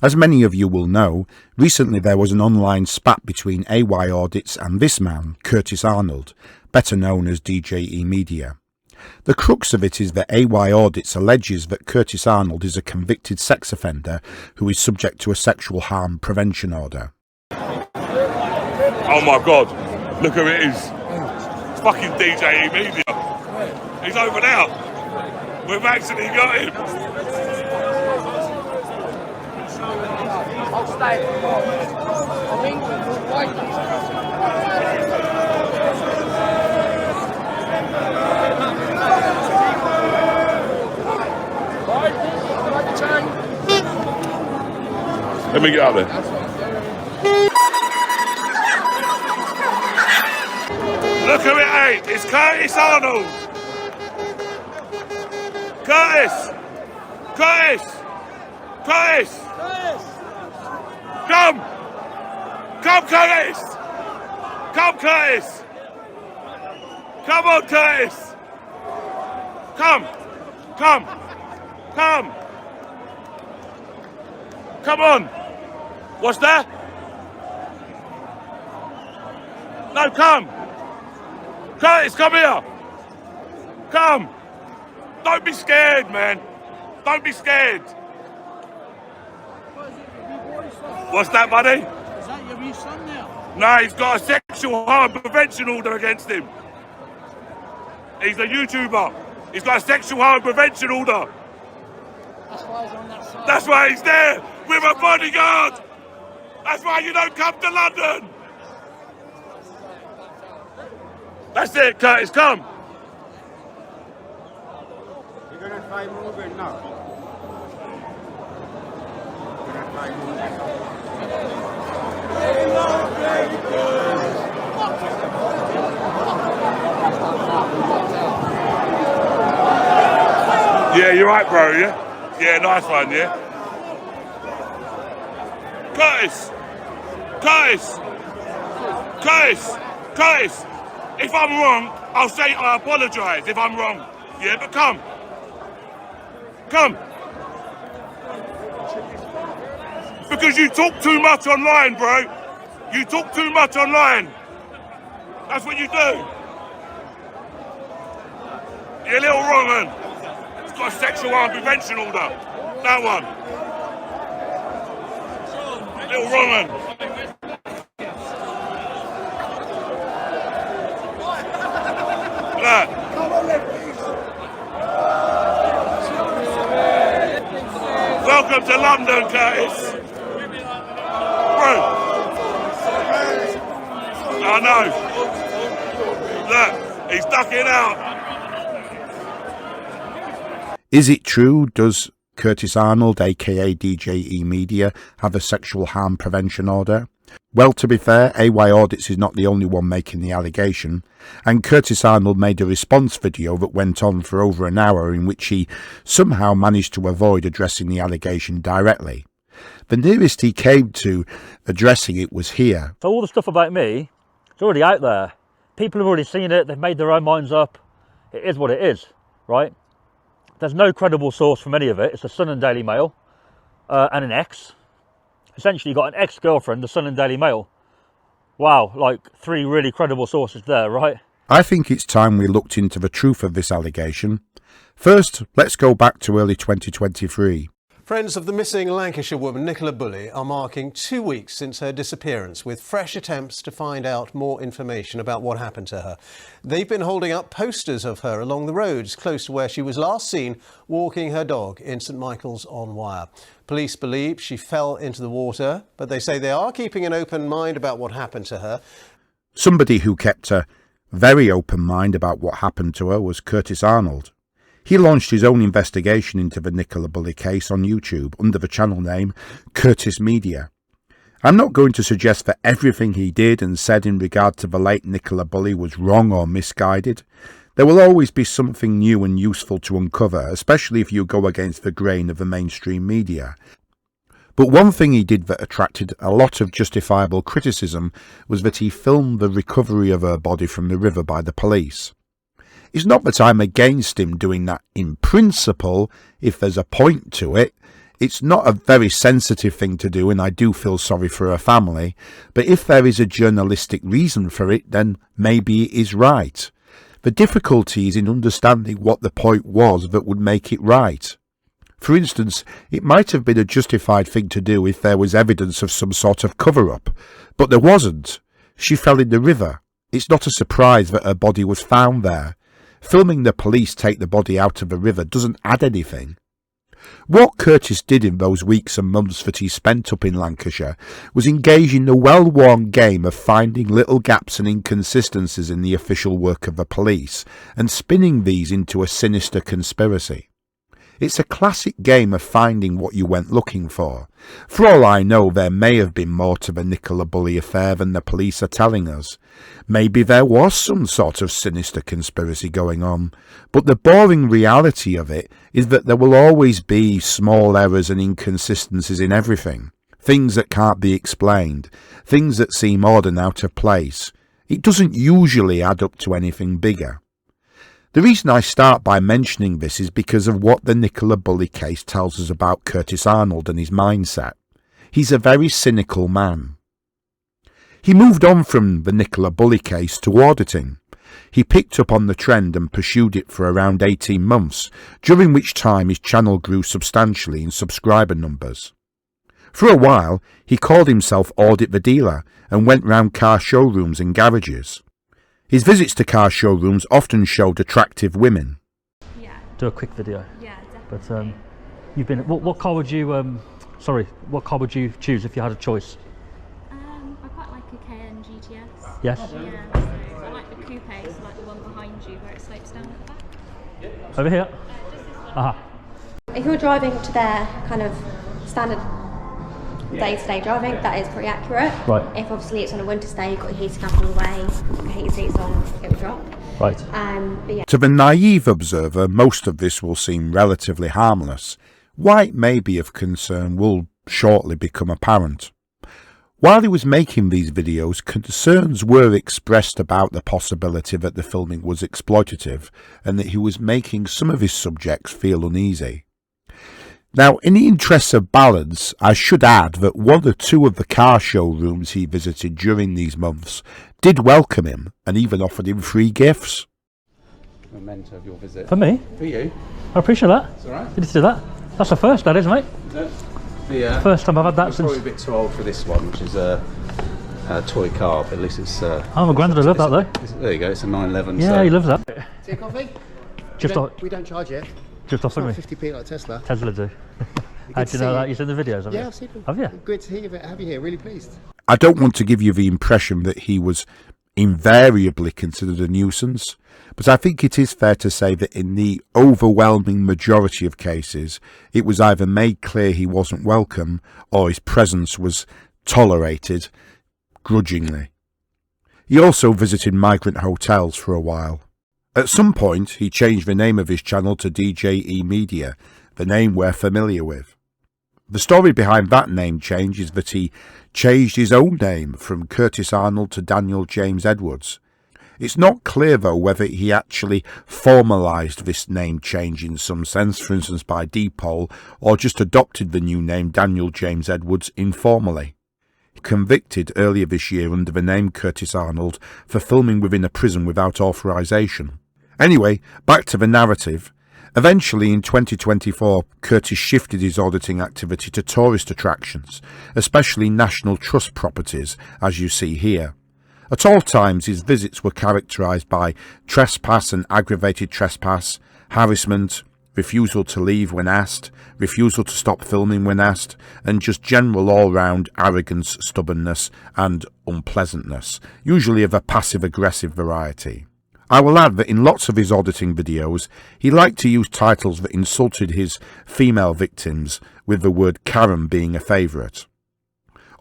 As many of you will know, recently there was an online spat between AY Audits and this man, Curtis Arnold, better known as DJE Media. The crux of it is that AY Audits alleges that Curtis Arnold is a convicted sex offender who is subject to a sexual harm prevention order. Oh my God, look who it is. It's fucking DJE Media. He's over there. We've actually got him. I'll stay. I think let me get out there. Look who it ain't. It's Curtis Arnold. Curtis. Curtis. Curtis. Come! Come, Curtis! Come, Curtis! Come on, Curtis! Come! Come! Come! Come on! What's that? No, come! Curtis, come here! Come! Don't be scared, man! Don't be scared! What's that, buddy? Is that your wee son now? No, he's got a sexual harm prevention order against him. He's a YouTuber. He's got a sexual harm prevention order. That's why he's on that side. That's why he's there with a bodyguard. That's why you don't come to London. That's it, Curtis, come. You're going to try moving now. You're going to try moving. Yeah, you're right, bro, yeah? Yeah, nice one, yeah? Curtis! Curtis! Curtis! Curtis! If I'm wrong, I'll say I apologise if I'm wrong. Yeah, but come. Come. Because you talk too much online, bro. You talk too much online. That's what you do. You're a little wrong, man. It's got a sexual harm prevention order. That one. Little wrong, man. Look. Welcome to London, Curtis. Bro. I know. Look, he's ducking out. Is it true? Does Curtis Arnold, aka DJE Media, have a sexual harm prevention order? Well, to be fair, AY Audits is not the only one making the allegation, and Curtis Arnold made a response video that went on for over an hour in which he somehow managed to avoid addressing the allegation directly. The nearest he came to addressing it was here. So all the stuff about me, it's already out there. People have already seen it, they've made their own minds up. It is what it is, right? There's no credible source from any of it. It's the Sun and Daily Mail and an ex. Essentially, you've got an ex-girlfriend, the Sun and Daily Mail. Wow, like 3 really credible sources there, right? I think it's time we looked into the truth of this allegation. First, let's go back to early 2023. Friends of the missing Lancashire woman Nicola Bulley are marking 2 weeks since her disappearance, with fresh attempts to find out more information about what happened to her. They've been holding up posters of her along the roads close to where she was last seen walking her dog in St Michael's-on-Wyre. Police believe she fell into the water, but they say they are keeping an open mind about what happened to her. Somebody who kept a very open mind about what happened to her was Curtis Arnold. He launched his own investigation into the Nicola Bulley case on YouTube under the channel name Curtis Media. I'm not going to suggest that everything he did and said in regard to the late Nicola Bulley was wrong or misguided. There will always be something new and useful to uncover, especially if you go against the grain of the mainstream media. But one thing he did that attracted a lot of justifiable criticism was that he filmed the recovery of her body from the river by the police. It's not that I'm against him doing that in principle, if there's a point to it. It's not a very sensitive thing to do, and I do feel sorry for her family, but if there is a journalistic reason for it, then maybe it is right. The difficulty is in understanding what the point was that would make it right. For instance, it might have been a justified thing to do if there was evidence of some sort of cover-up, but there wasn't. She fell in the river. It's not a surprise that her body was found there. Filming the police take the body out of the river doesn't add anything. What Curtis did in those weeks and months that he spent up in Lancashire was engage in the well-worn game of finding little gaps and inconsistencies in the official work of the police and spinning these into a sinister conspiracy. It's a classic game of finding what you went looking for. For all I know, there may have been more to the Nicola Bulley affair than the police are telling us. Maybe there was some sort of sinister conspiracy going on, but the boring reality of it is that there will always be small errors and inconsistencies in everything. Things that can't be explained, things that seem odd and out of place. It doesn't usually add up to anything bigger. The reason I start by mentioning this is because of what the Nicola Bulley case tells us about Curtis Arnold and his mindset. He's a very cynical man. He moved on from the Nicola Bulley case to auditing. He picked up on the trend and pursued it for around 18 months, during which time his channel grew substantially in subscriber numbers. For a while, he called himself Audit the Dealer and went round car showrooms and garages. His visits to car showrooms often showed attractive women. Yeah. Do a quick video. Yeah, definitely. But you've been. What car would you? What car would you choose if you had a choice? I quite like a Cayenne GTS. Yes. Yeah. So I like the coupe, so like the one behind you where it slopes down at the back. Over here. Just this one. Aha. If you're driving to their kind of standard day-to-day driving, that is pretty accurate. Right. If obviously it's on a winter's day, you've got your heating up all the way, your heated seats on, it will drop. Right. But yeah. To the naive observer, most of this will seem relatively harmless. Why it may be of concern will shortly become apparent. While he was making these videos, concerns were expressed about the possibility that the filming was exploitative and that he was making some of his subjects feel uneasy. Now, in the interests of balance, I should add that one or two of the car showrooms he visited during these months did welcome him and even offered him free gifts. Memento of your visit. For me? For you. I appreciate that. It's alright. Did you do that? That's the first, that is, mate. Yeah. First time I've had that I'm since. probably a bit too old for this one, which is a toy car, but at least it's. I'm a granddad, I love that though. There you go. It's a 911. Yeah, so. he loves that. Tea or coffee? We don't charge it. Just off me. 50p like Tesla. Tesla do. How do you know that? You've seen the videos, have you? Yeah, I've seen them. Have you? Good to have you here. Really pleased. I don't want to give you the impression that he was invariably considered a nuisance, but I think it is fair to say that in the overwhelming majority of cases, it was either made clear he wasn't welcome or his presence was tolerated grudgingly. He also visited migrant hotels for a while. At some point, he changed the name of his channel to DJE Media, the name we're familiar with. The story behind that name change is that he changed his own name from Curtis Arnold to Daniel James Edwards. It's not clear, though, whether he actually formalised this name change in some sense, for instance by deed-poll, or just adopted the new name Daniel James Edwards informally. Convicted earlier this year under the name Curtis Arnold for filming within a prison without authorisation. Anyway, back to the narrative. Eventually, in 2024, Curtis shifted his auditing activity to tourist attractions, especially National Trust properties, as you see here. At all times, his visits were characterised by trespass and aggravated trespass, harassment, refusal to leave when asked, refusal to stop filming when asked, and just general all-round arrogance, stubbornness and unpleasantness, usually of a passive-aggressive variety. I will add that in lots of his auditing videos, he liked to use titles that insulted his female victims, with the word Karen being a favourite.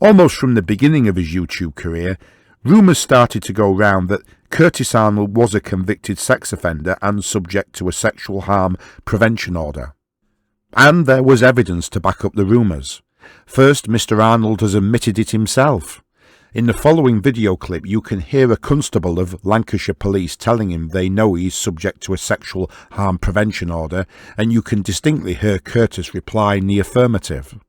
Almost from the beginning of his YouTube career, rumours started to go round that Curtis Arnold was a convicted sex offender and subject to a sexual harm prevention order. And there was evidence to back up the rumours. First, Mr. Arnold has admitted it himself. In the following video clip, you can hear a constable of Lancashire Police telling him they know he's subject to a sexual harm prevention order, and you can distinctly hear Curtis reply in the affirmative.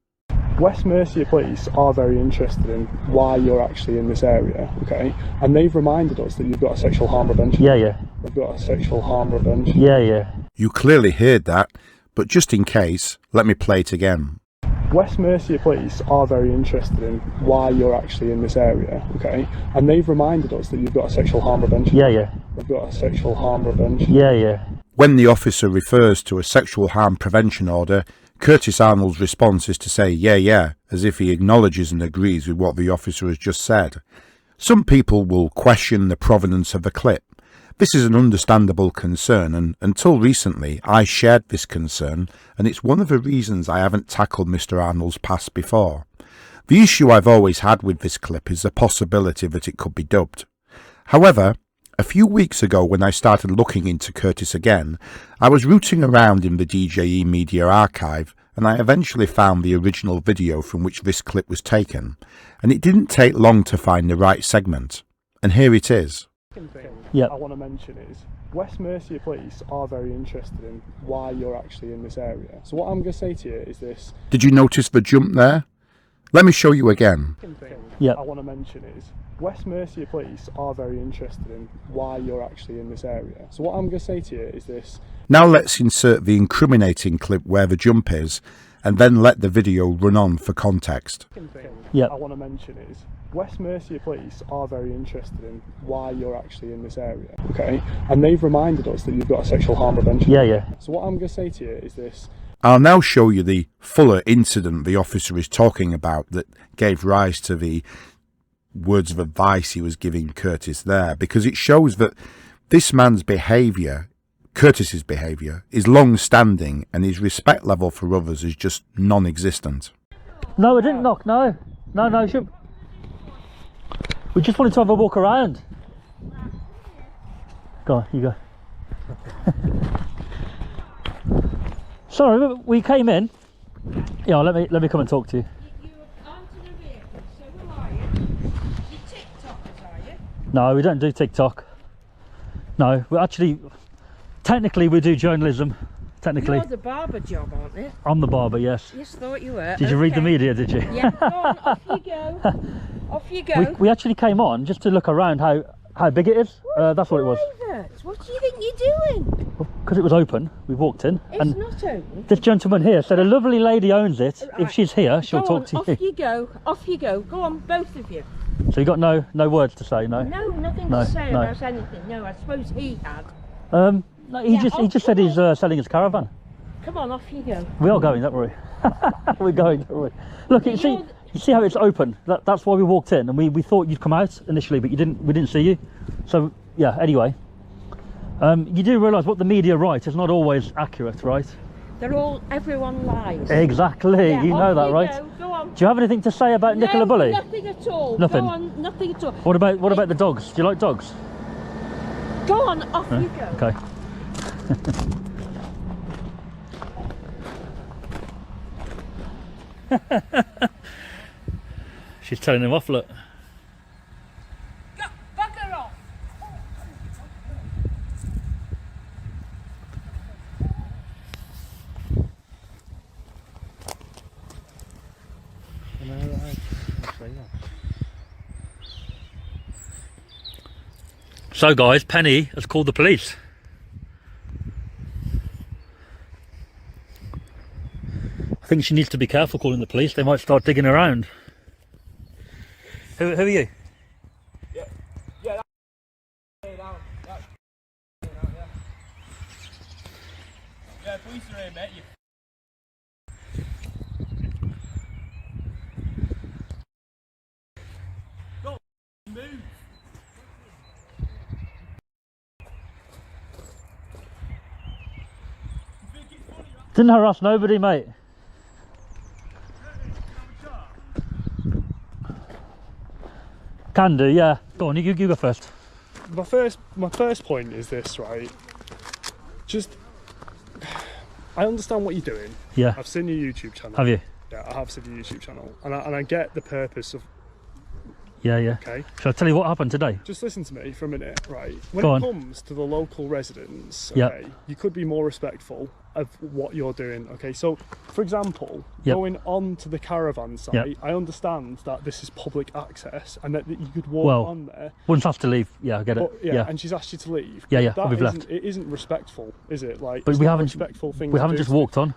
West Mercia Police are very interested in why you're actually in this area, okay? And they've reminded us that you've got a sexual harm prevention. Yeah. They've got a sexual harm prevention. Yeah. You clearly heard that, but just in case, let me play it again. West Mercia Police are very interested in why you're actually in this area, okay? And they've reminded us that you've got a sexual harm prevention. Yeah. They've got a sexual harm prevention. Yeah. When the officer refers to a sexual harm prevention order, Curtis Arnold's response is to say yeah, as if he acknowledges and agrees with what the officer has just said. Some people will question the provenance of the clip. This is an understandable concern, and until recently I shared this concern, and it's one of the reasons I haven't tackled Mr. Arnold's past before. The issue I've always had with this clip is the possibility that it could be dubbed. However, a few weeks ago when I started looking into Curtis again, I was rooting around in the DJE Media archive, and I eventually found the original video from which this clip was taken, and it didn't take long to find the right segment, and here it is. I want to mention is West Mercia Police are very interested in why you're actually in this area. So what I'm going to say to you is this. Did you notice the jump there? Let me show you again. I want to mention is West Mercia Police are very interested in why you're actually in this area. So what I'm going to say to you is this. Now let's insert the incriminating clip where the jump is, and then let the video run on for context. I want to mention is West Mercia Police are very interested in why you're actually in this area, okay? And they've reminded us that you've got a sexual harm prevention. Yeah. So what I'm going to say to you is this. I'll now show you the fuller incident the officer is talking about that gave rise to the words of advice he was giving Curtis there, because it shows that this man's behaviour, Curtis's behaviour, is long-standing and his respect level for others is just non-existent. No, I didn't knock, no. No, we just wanted to have a walk around. Go on, you go. Sorry, we came in. Yeah, let me come and talk to you. You aren't in a vehicle, so who are you? You TikTokers, are you? No, we don't do TikTok. No, we actually, technically we do journalism. Technically. You're the barber job, aren't you? I'm the barber, yes. Yes, thought you were. Did you read the media, did you? Yeah, go on, off you go. Off you go. We actually came on just to look around how big it is. That's what it was. What do you think you're doing? Because it was open, we walked in. It's and not open. This gentleman here said a lovely lady owns it. Right. If she's here, she'll go talk on, to off you. you go. Off you go. Go on, both of you. So you got no words to say, no? No, nothing No, to say no. about anything. No, I suppose he had. No, he Yeah, just said he's selling his caravan. Come on, off you go. We are going, don't we? We're going, don't we? Look, you see how it's open? That's why we walked in, and we thought you'd come out initially, but we didn't see you. So yeah, anyway. You do realise what the media write is not always accurate, right? Everyone lies. Exactly, Yeah, you know that, you right? Go on. Do you have anything to say about Nicola Bulley? Nothing at all. Nothing? Go on, nothing at all. What about the dogs? Do you like dogs? Go on, off you go. Okay. She's telling him off, look. Go, bugger off. So guys, Penny has called the police. I think she needs to be careful calling the police. They might start digging around. Who are you? Yeah, police are here, mate. Go, move. Didn't harass nobody, mate. Can do, yeah. Go on, you go first. My first point is this, right? Just, I understand what you're doing. Yeah. I've seen your YouTube channel. Have you? Yeah, I have seen your YouTube channel, and I get the purpose of Yeah, yeah. Okay. Shall I tell you what happened today? Just listen to me for a minute, right? When Go it on. comes to the local residents, Yep. okay, you could be more respectful of what you're doing, okay? So, for example, Yep. going on to the Caravan site, Yep. I understand that this is public access and that you could walk Well, on there. Once asked to leave, yeah, I get it. But, yeah, Yeah, and she's asked you to leave. Yeah, yeah, That we've left. It isn't respectful, is it? Like, but it's we not a haven't. respectful thing We to haven't do just to- walked on.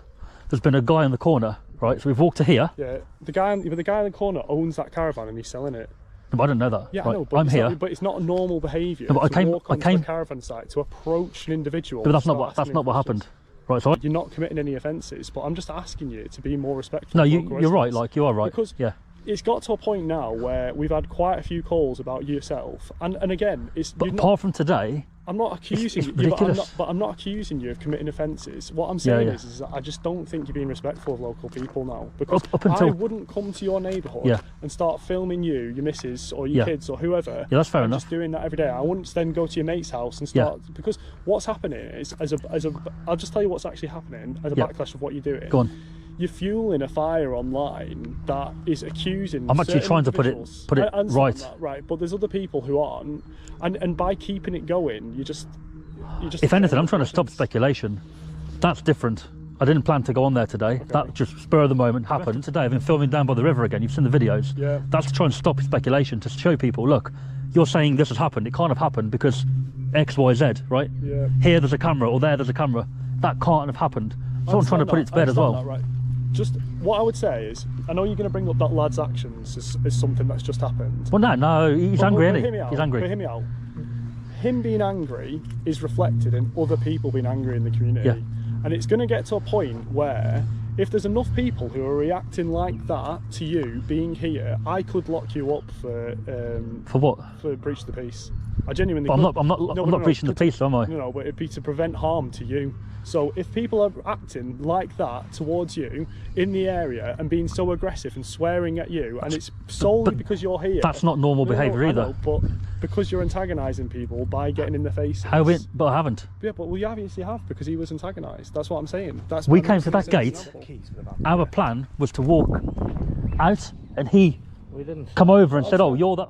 There's been a guy in the corner, right? So we've walked to here. Yeah, the guy in the corner owns that Caravan and he's selling it. No, but I didn't know that. Yeah, right? I know, but I'm it's here. Not, but it's not a normal behaviour No, but to walk onto I came. a Caravan site to approach an individual. But that's and not start what. That's asking not him what questions. happened. Right. So. You're not committing any offences, but I'm just asking you to be more respectful. No, of you're local right. residents. Like you are right. Because yeah. it's got to a point now where we've had quite a few calls about yourself, and again, it's. But you're apart not, from today, I'm not accusing it's you, but ridiculous. I'm not accusing you of committing offences. What I'm saying yeah. is that I just don't think you're being respectful of local people now, because Up until- I wouldn't come to your neighbourhood Yeah. and start filming you, your missus, or your Yeah. kids, or whoever. Yeah, that's fair and enough. Just doing that every day. I wouldn't then go to your mate's house and start because what's happening is I'll just tell you what's actually happening as a Yeah. backlash of what you're doing. Go on. You're fueling a fire online that is accusing. I'm actually certain trying to put it individuals. put it I understand right. that, right, but there's other people who aren't, and by keeping it going, you just. If anything, I'm trying to stop speculation. That's different. I didn't plan to go on there today. That just spur of the moment happened. Today I've been filming down by the river again. You've seen the videos. Yeah. That's to try and stop speculation, to show people, look, you're saying this has happened. It can't have happened because X, Y, Z, right? Yeah. Here there's a camera or there's a camera. That can't have happened. So I'm trying to put it to bed as well. That, right. Just what I would say is, I know you're going to bring up that lad's actions as something that's just happened. Well, no, he's angry, But isn't hear me he? out, He's angry. but hear me out. Him being angry is reflected in other people being angry in the community. Yeah. And it's going to get to a point where if there's enough people who are reacting like that to you being here, I could lock you up for what? For breach of the peace. I genuinely But could. I'm not breaching the peace, am I? No, but it'd be to prevent harm to you. So if people are acting like that towards you in the area and being so aggressive and swearing at you, and it's solely because you're here. That's not normal behaviour I either. know, but because you're antagonising people by getting in their faces. But I haven't. Yeah, but you obviously have, because he was antagonised. That's what I'm saying. That's We what came makes to it that gate. example. Our plan was to walk out, and he come over and said, "Oh, you're that."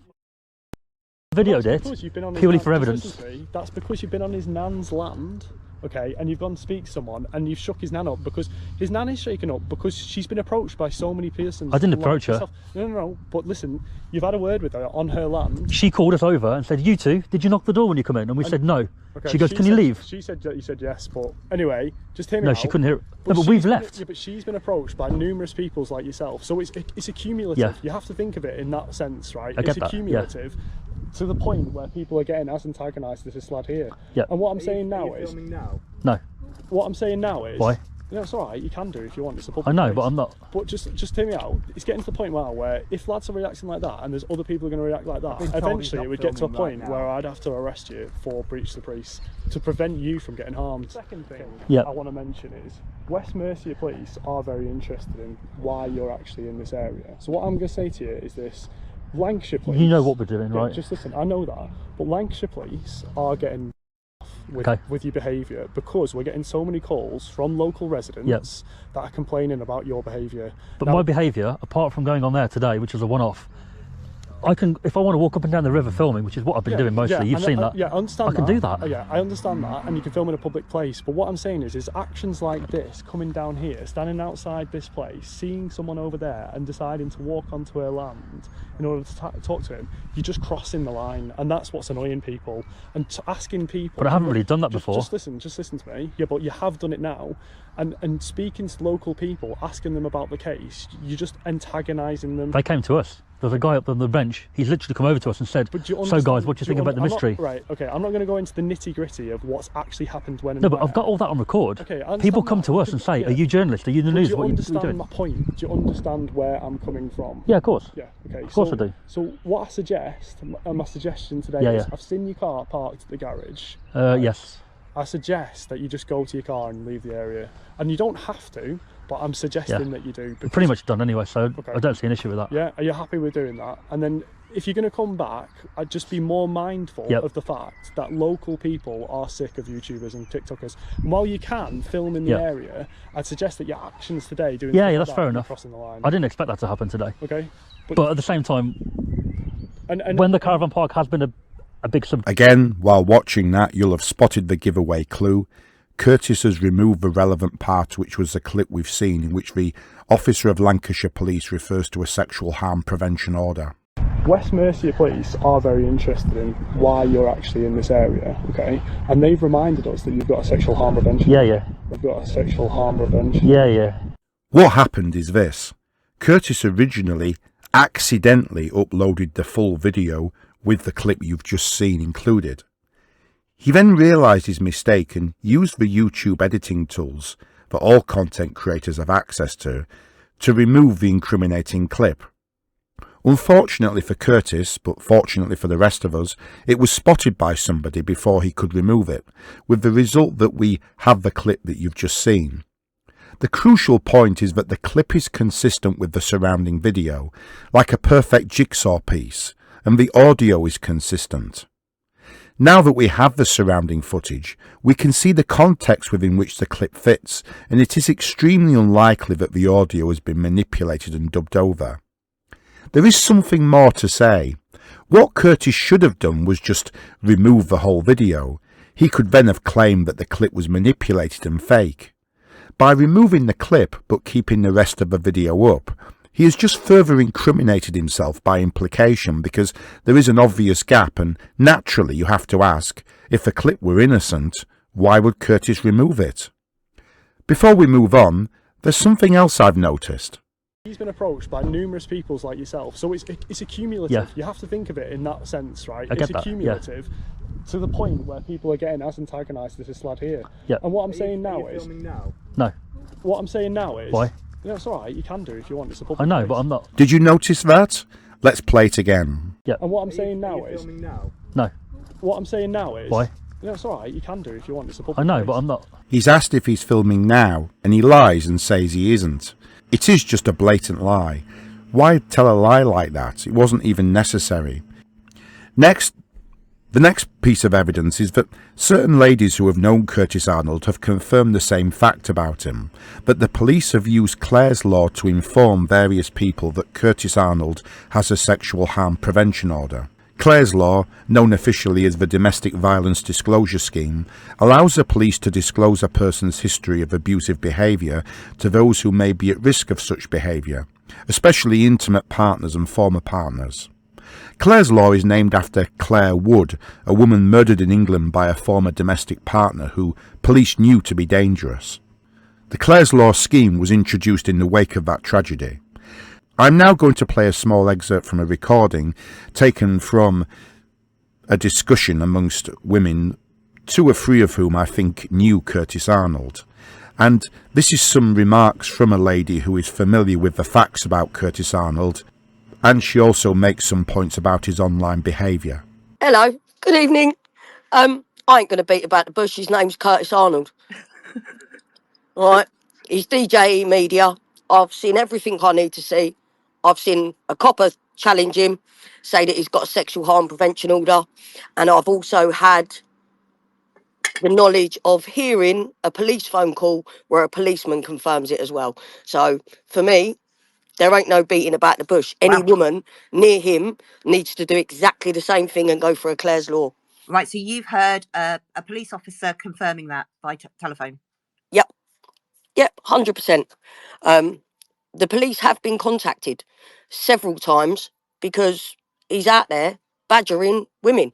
Videoed That's because you've been on it his purely nan- for just evidence. listen to me, that's because you've been on his nan's land, okay, and you've gone to speak to someone and you've shook his nan up because his nan is shaken up because she's been approached by so many persons. I didn't like approach her. yourself. No, but listen, you've had a word with her on her land. She called us over and said, "You two, did you knock the door when you come in?" And we said no. Okay, She goes, "Can you said- leave?" She said you said yes, but anyway, just hear me No, out. she couldn't hear it. No, but she's we've been- left. Yeah, but she's been approached by numerous peoples like yourself, so it's accumulative. Yeah. You have to think of it in that sense, right? I get It's that, yeah. accumulative to the point where people are getting as antagonised as this lad here. Yeah. And what I'm saying now is, No. what I'm saying now is, Why? No, it's all right. You can do if you want. It's a public I know, place. but I'm not. But just hear me out. It's getting to the point now where if lads are reacting like that, and there's other people who are going to react like that, been told he's eventually not it would get to a filming right point now. where I'd have to arrest you for breach of the peace to prevent you from getting harmed. Second thing Yep. I want to mention is West Mercia Police are very interested in why you're actually in this area. So what I'm going to say to you is this: Lancashire Police. You know what we're doing, Yeah, right? Just listen. I know that, but Lancashire Police are getting with your behaviour because we're getting so many calls from local residents that are complaining about your behaviour. But Now- my behaviour, apart from going on there today, which was a one-off, I can, if I want to walk up and down the river filming, which is what I've been doing mostly. You've and seen that. Yeah, I understand. I can do that. Yeah, I understand that, and you can film in a public place. But what I'm saying is actions like this, coming down here, standing outside this place, seeing someone over there, and deciding to walk onto her land in order to talk to him, you're just crossing the line, and that's what's annoying people. And asking people. But I haven't really done that before. Just listen to me. Yeah, but you have done it now, and speaking to local people, asking them about the case, you're just antagonising them. They came to us. There's a guy up on the bench. He's literally come over to us and said, "So guys, what do you think about the mystery?" Right. Okay. I'm not going to go into the nitty gritty of what's actually happened when. No, and but I've where. got all that on record. Okay, I understand People come that. to us and say, Yeah. "Are you journalists? Are you the But news? do you What are you understand doing?" my point? Do you understand where I'm coming from? Yeah, of course. Yeah. Okay. Of course I do. So what I suggest, my suggestion today Yeah, is, yeah. I've seen your car parked at the garage. Yes. I suggest that you just go to your car and leave the area, and you don't have to, but I'm suggesting Yeah. that you do. Pretty much done anyway, so Okay. I don't see an issue with that. Yeah, are you happy with doing that? And then if you're going to come back, I'd just be more mindful Yep. of the fact that local people are sick of YouTubers and TikTokers. And while you can film in the Yep. area, I'd suggest that your actions today doing Yeah, stuff yeah, like that's that, fair you're enough. crossing the line. I didn't expect that to happen today. Okay. But at the same time, And when the caravan park has been a big Again, while watching that, you'll have spotted the giveaway clue. Curtis has removed the relevant part, which was the clip we've seen in which the officer of Lancashire Police refers to a sexual harm prevention order. West Mercia Police are very interested in why you're actually in this area, okay? And they've reminded us that you've got a sexual harm prevention. Yeah. They've got a sexual harm prevention. Yeah. What happened is this. Curtis originally accidentally uploaded the full video with the clip you've just seen included. He then realised his mistake and used the YouTube editing tools that all content creators have access to remove the incriminating clip. Unfortunately for Curtis, but fortunately for the rest of us, it was spotted by somebody before he could remove it, with the result that we have the clip that you've just seen. The crucial point is that the clip is consistent with the surrounding video, like a perfect jigsaw piece, and the audio is consistent. Now that we have the surrounding footage, we can see the context within which the clip fits, and it is extremely unlikely that the audio has been manipulated and dubbed over. There is something more to say. What Curtis should have done was just remove the whole video. He could then have claimed that the clip was manipulated and fake. By removing the clip but keeping the rest of the video up, he has just further incriminated himself by implication, because there is an obvious gap, and naturally you have to ask, if the clip were innocent, why would Curtis remove it? Before we move on, there's something else I've noticed. He's been approached by numerous people like yourself, so it's a cumulative. Yeah. You have to think of it in that sense, right? I get It's a that, cumulative to the point where people are getting as antagonised as this lad here. Yeah. And what I'm saying now is... No. What I'm saying now is... Why? No, it's alright, you can do if you want, it's a public I know, place. but I'm not. Did you notice that? Let's play it again. Yeah. And what I'm saying now is... No. What I'm saying now is... Why? No, it's alright, you can do if you want, it's a public I know, place. but I'm not. He's asked if he's filming now, and he lies and says he isn't. It is just a blatant lie. Why tell a lie like that? It wasn't even necessary. The next piece of evidence is that certain ladies who have known Curtis Arnold have confirmed the same fact about him, that the police have used Clare's Law to inform various people that Curtis Arnold has a sexual harm prevention order. Clare's Law, known officially as the Domestic Violence Disclosure Scheme, allows the police to disclose a person's history of abusive behaviour to those who may be at risk of such behaviour, especially intimate partners and former partners. Clare's Law is named after Claire Wood, a woman murdered in England by a former domestic partner who police knew to be dangerous. The Clare's Law scheme was introduced in the wake of that tragedy. I'm now going to play a small excerpt from a recording taken from a discussion amongst women, 2 or 3 of whom I think knew Curtis Arnold. And this is some remarks from a lady who is familiar with the facts about Curtis Arnold, and she also makes some points about his online behaviour. Hello, good evening. I ain't going to beat about the bush. His name's Curtis Arnold. Right, he's DJE Media. I've seen everything I need to see. I've seen a copper challenge him, say that he's got a sexual harm prevention order, and I've also had the knowledge of hearing a police phone call where a policeman confirms it as well. So for me, there ain't no beating about the bush. Any woman near him needs to do exactly the same thing and go for a Clare's Law. Right, so you've heard a police officer confirming that by telephone? Yep, 100%. The police have been contacted several times because he's out there badgering women.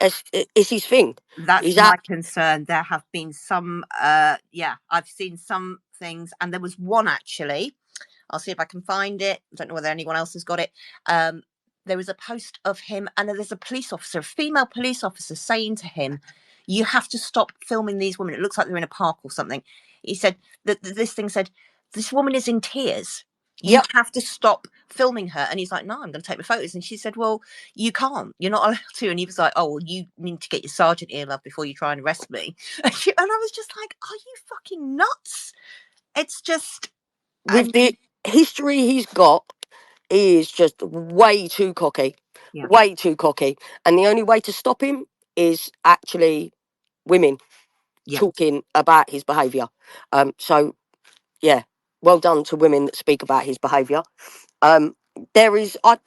It's his thing. That's my concern. There have been some, I've seen some things, and there was one actually. I'll see if I can find it. I don't know whether anyone else has got it. There was a post of him, and there's a police officer, a female police officer, saying to him, "You have to stop filming these women. It looks like they're in a park or something." He said that this thing said, "This woman is in tears. You have to stop filming her." And he's like, "No, I'm going to take the photos." And she said, "Well, you can't. You're not allowed to." And he was like, "Oh, well, you need to get your sergeant here, love, before you try and arrest me." And I was just like, "Are you fucking nuts?" It's just... With the history he's got, he is just way too cocky. Yeah. Way too cocky. And the only way to stop him is actually women talking about his behaviour. So, yeah, well done to women that speak about his behaviour. there is, I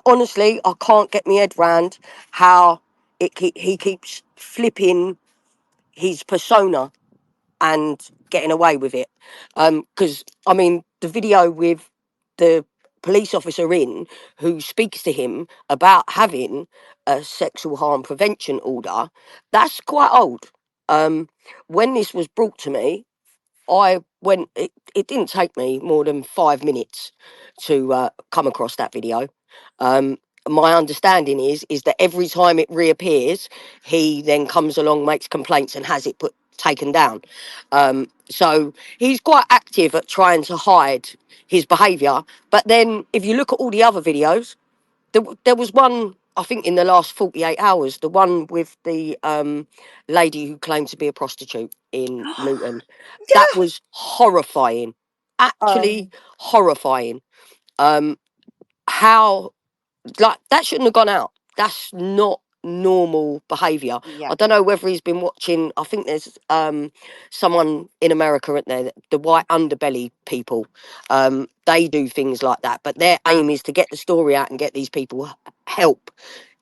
honestly, I can't get my head round how he keeps flipping his persona and getting away with it. Because, I mean, the video with the police officer in who speaks to him about having a sexual harm prevention order, that's quite old. When this was brought to me, it didn't take me more than 5 minutes to come across that video. My understanding is that every time it reappears, he then comes along, makes complaints, and has it taken down. So he's quite active at trying to hide his behaviour. But then, if you look at all the other videos, there was one, I think, in the last 48 hours, the one with the lady who claimed to be a prostitute in Luton. That was horrifying. Actually horrifying. How, like, that shouldn't have gone out. That's not normal behaviour. I don't know whether he's been watching, I think there's someone in America, isn't there, the white underbelly people. They do things like that, but their aim is to get the story out and get these people help.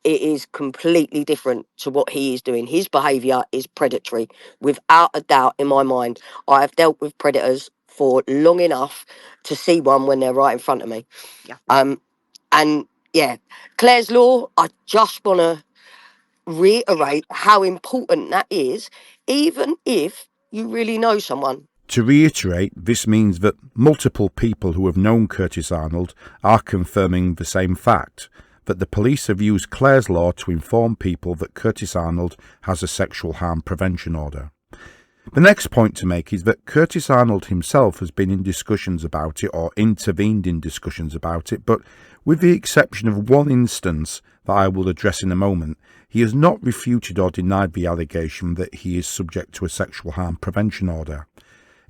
It is completely different to what he is doing. His behaviour is predatory, without a doubt, in my mind. I have dealt with predators for long enough to see one when they're right in front of me. And yeah, Clare's Law, I just want to reiterate how important that is, even if you really know someone. To reiterate, this means that multiple people who have known Curtis Arnold are confirming the same fact, that the police have used Clare's Law to inform people that Curtis Arnold has a sexual harm prevention order. The next point to make is that Curtis Arnold himself has been in discussions about it, or intervened in discussions about it, but with the exception of one instance that I will address in a moment, he has not refuted or denied the allegation that he is subject to a sexual harm prevention order.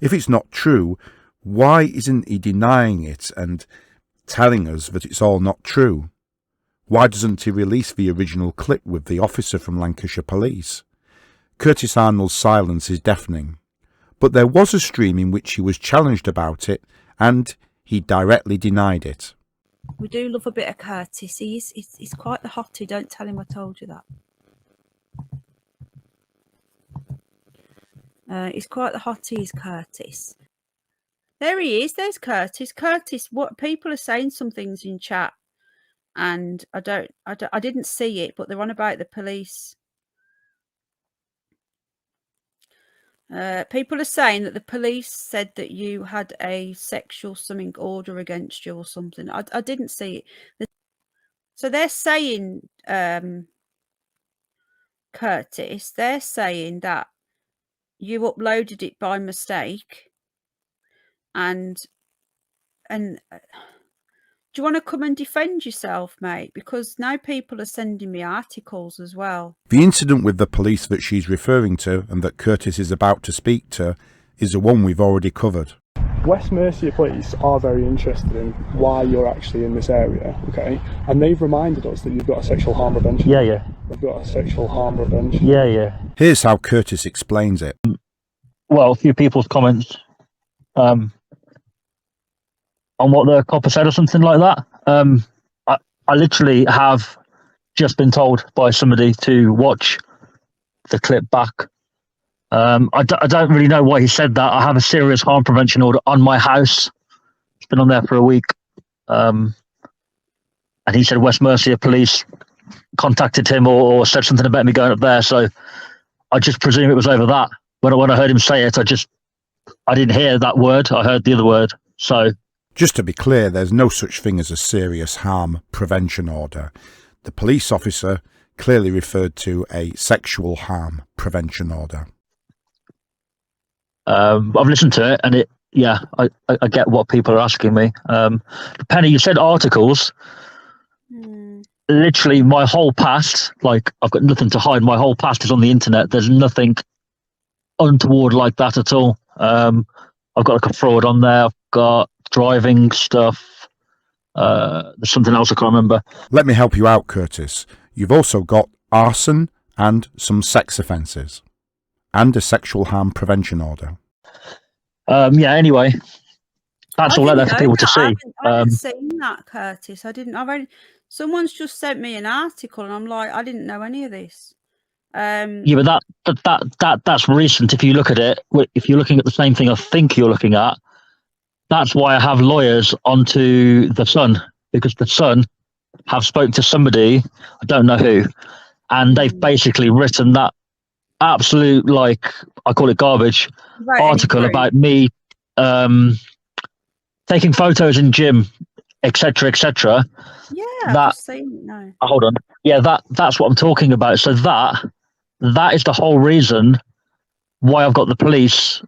If it's not true, why isn't he denying it and telling us that it's all not true? Why doesn't he release the original clip with the officer from Lancashire Police? Curtis Arnold's silence is deafening, but there was a stream in which he was challenged about it, and he directly denied it. We do love a bit of Curtis. He's quite the hottie. Don't tell him I told you that. He's quite the hottie, is Curtis. There he is. There's Curtis. Curtis, what people are saying some things in chat, and I didn't see it, but they're on about the police. People are saying that the police said that you had a sexual something order against you or something. I didn't see it. So they're saying, Curtis, they're saying that you uploaded it by mistake, and do you want to come and defend yourself, mate? Because now people are sending me articles as well. The incident with the police that she's referring to and that Curtis is about to speak to is the one we've already covered. West Mercia Police are very interested in why you're actually in this area, okay? And they've reminded us that you've got a sexual harm prevention. Yeah. They've got a sexual harm prevention. Yeah. Here's how Curtis explains it. Well, a few people's comments on what the copper said or something like that. I literally have just been told by somebody to watch the clip back. I don't really know why he said that. I have a serious harm prevention order on my house. It's been on there for a week. And he said West Mercia Police contacted him or said something about me going up there. So I just presume it was over that. When I heard him say it, I didn't hear that word. I heard the other word. So just to be clear, there's no such thing as a serious harm prevention order. The police officer clearly referred to a sexual harm prevention order. I've listened to it, and I get what people are asking me. Penny, you said articles. Literally, my whole past, like, I've got nothing to hide. My whole past is on the internet. There's nothing untoward like that at all. I've got like a fraud on there. I've got driving stuff. There's something else I can't remember. Let me help you out, Curtis. You've also got arson and some sex offences and a sexual harm prevention order. Anyway, That's I all out there didn't for know people to that. see. I haven't seen that, Curtis. I didn't. I've only, someone's just sent me an article, and I'm like, I didn't know any of this. Yeah, but that's recent. If you look at it, if you're looking at the same thing I think you're looking at, that's why I have lawyers onto the Sun, because the Sun have spoke to somebody, I don't know who, and they've basically written that absolute, like, I call it garbage article about me taking photos in gym, etc., etc. Yeah, I've just seen it now. Hold on. Yeah, that's what I'm talking about. So that is the whole reason why I've got the police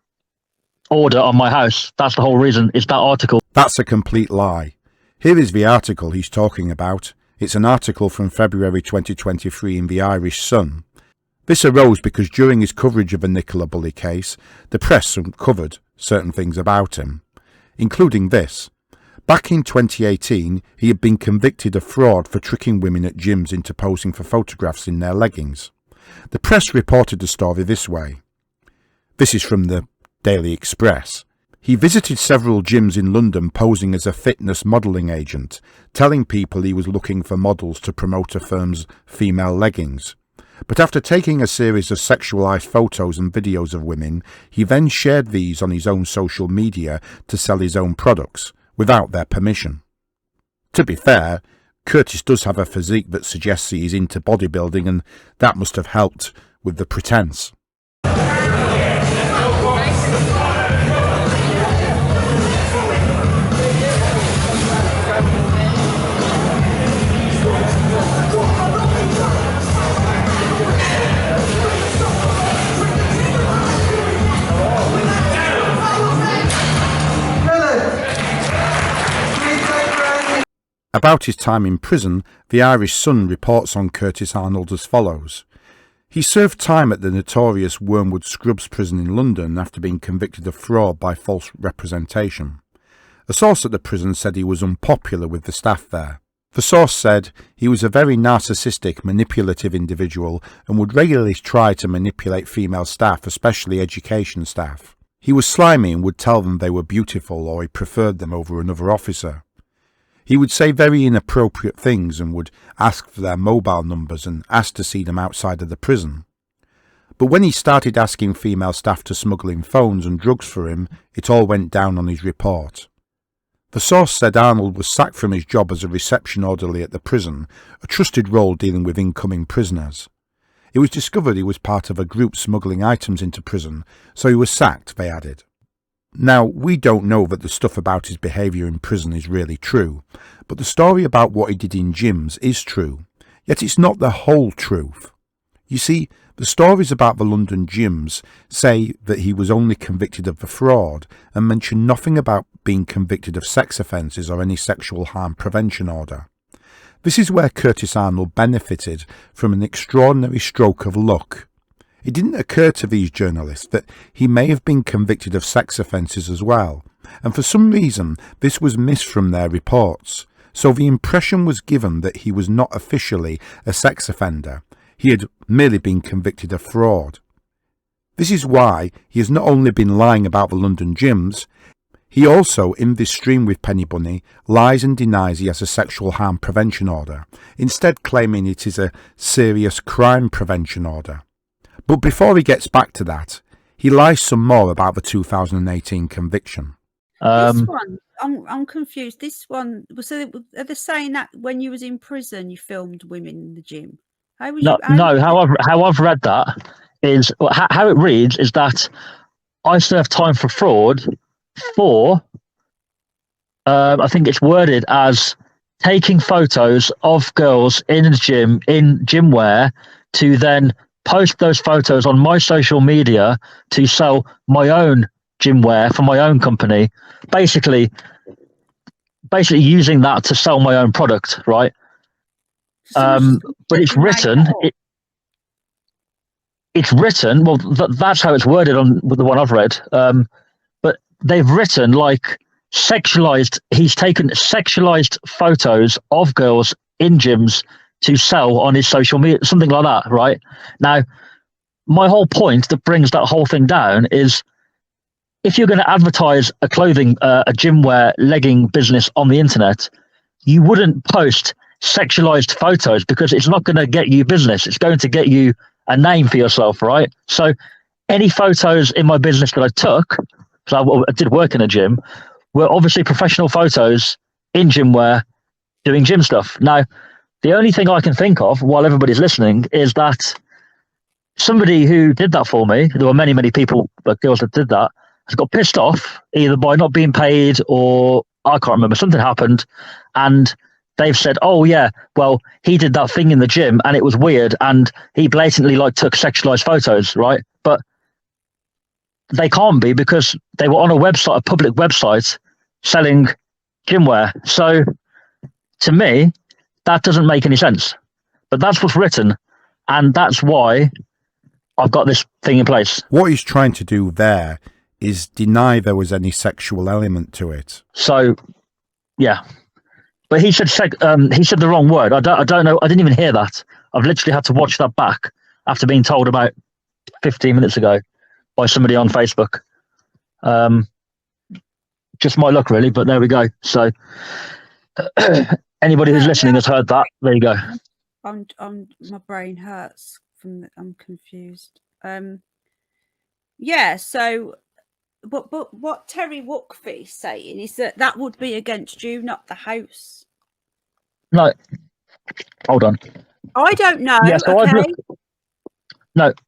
order on my house. That's the whole reason. It's that article. That's a complete lie. Here is the article he's talking about. It's an article from February 2023 in the Irish Sun. This arose because during his coverage of the Nicola Bulley case, the press uncovered certain things about him, including this. Back in 2018, he had been convicted of fraud for tricking women at gyms into posing for photographs in their leggings. The press reported the story this way. This is from the Daily Express. He visited several gyms in London posing as a fitness modelling agent, telling people he was looking for models to promote a firm's female leggings. But after taking a series of sexualised photos and videos of women, he then shared these on his own social media to sell his own products, without their permission. To be fair, Curtis does have a physique that suggests he is into bodybuilding, and that must have helped with the pretense. About his time in prison, the Irish Sun reports on Curtis Arnold as follows. He served time at the notorious Wormwood Scrubs prison in London after being convicted of fraud by false representation. A source at the prison said he was unpopular with the staff there. The source said he was a very narcissistic, manipulative individual and would regularly try to manipulate female staff, especially education staff. He was slimy and would tell them they were beautiful or he preferred them over another officer. He would say very inappropriate things and would ask for their mobile numbers and ask to see them outside of the prison. But when he started asking female staff to smuggle in phones and drugs for him, it all went down on his report. The source said Arnold was sacked from his job as a reception orderly at the prison, a trusted role dealing with incoming prisoners. It was discovered he was part of a group smuggling items into prison, so he was sacked, they added. Now, we don't know that the stuff about his behaviour in prison is really true, but the story about what he did in gyms is true, yet it's not the whole truth. You see, the stories about the London gyms say that he was only convicted of the fraud and mention nothing about being convicted of sex offences or any sexual harm prevention order. This is where Curtis Arnold benefited from an extraordinary stroke of luck. It didn't occur to these journalists that he may have been convicted of sex offences as well, and for some reason this was missed from their reports, so the impression was given that he was not officially a sex offender. He had merely been convicted of fraud. This is why he has not only been lying about the London gyms, he also, in this stream with Penny Bunny, lies and denies he has a sexual harm prevention order, instead claiming it is a serious crime prevention order. But before he gets back to that, he lies some more about the 2018 conviction. This one, I'm confused. This one, so are they saying that when you was in prison, you filmed women in the gym? How was No, how I've read that is, how it reads is that I served time for fraud for, I think it's worded as taking photos of girls in the gym, in gym wear, to then post those photos on my social media to sell my own gym wear for my own company, basically using that to sell my own product, right? But it's written, well, that's how it's worded on the one I've read. But they've written like he's taken sexualized photos of girls in gyms to sell on his social media, something like that, right? Now, my whole point that brings that whole thing down is if you're going to advertise a clothing, a gym wear legging business on the internet, you wouldn't post sexualized photos because it's not going to get you business. It's going to get you a name for yourself, right? So any photos in my business that I took, because I did work in a gym, were obviously professional photos in gym wear doing gym stuff. Now, the only thing I can think of while everybody's listening is that somebody who did that for me, there were many, many people, girls that did that, has got pissed off either by not being paid or I can't remember, something happened, and they've said, oh yeah, well, he did that thing in the gym and it was weird and he blatantly like took sexualized photos, right? But they can't be because they were on a website, a public website selling gym wear. So to me, that doesn't make any sense. But that's what's written, and that's why I've got this thing in place. What he's trying to do there is deny there was any sexual element to it. So, yeah. But he said the wrong word. I don't know. I didn't even hear that. I've literally had to watch that back after being told about 15 minutes ago by somebody on Facebook. Just my luck, really, but there we go. So anybody who's listening has heard that. There you go. My brain hurts I'm confused. Yeah, so but what Terry Wookfee's saying is that would be against you, not the house. No, hold on. I don't know. Yeah, so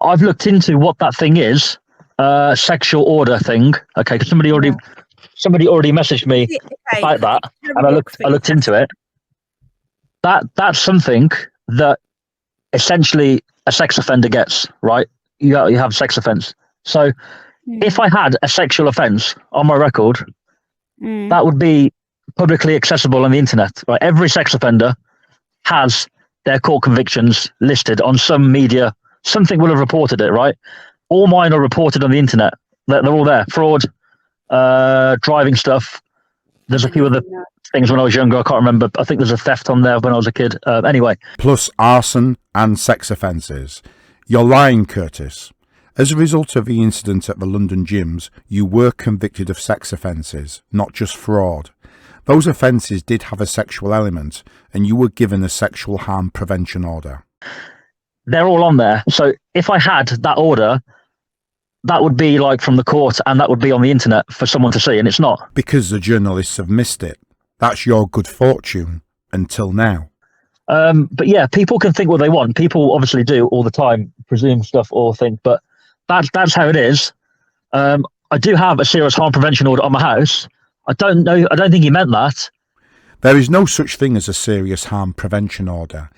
I've looked into what that thing is. Sexual order thing. Okay, because somebody already messaged me about that, and I looked into it. That's something that essentially a sex offender gets, right? You have sex offense. So if I had a sexual offense on my record, that would be publicly accessible on the internet, right? Every sex offender has their court convictions listed on some media. Something will have reported it, right? All mine are reported on the internet. They're all there. Fraud, driving stuff. There's a few other things when I was younger. I can't remember. I think there's a theft on there when I was a kid. Anyway. Plus arson and sex offences. You're lying, Curtis. As a result of the incident at the London gyms, you were convicted of sex offences, not just fraud. Those offences did have a sexual element, and you were given a sexual harm prevention order. They're all on there. So if I had that order, that would be like from the court, and that would be on the internet for someone to see, and it's not. Because the journalists have missed it. That's your good fortune, until now. But yeah, people can think what they want. People obviously do all the time, presume stuff or think, but that's how it is. I do have a serious harm prevention order on my house. I don't think he meant that. There is no such thing as a serious harm prevention order.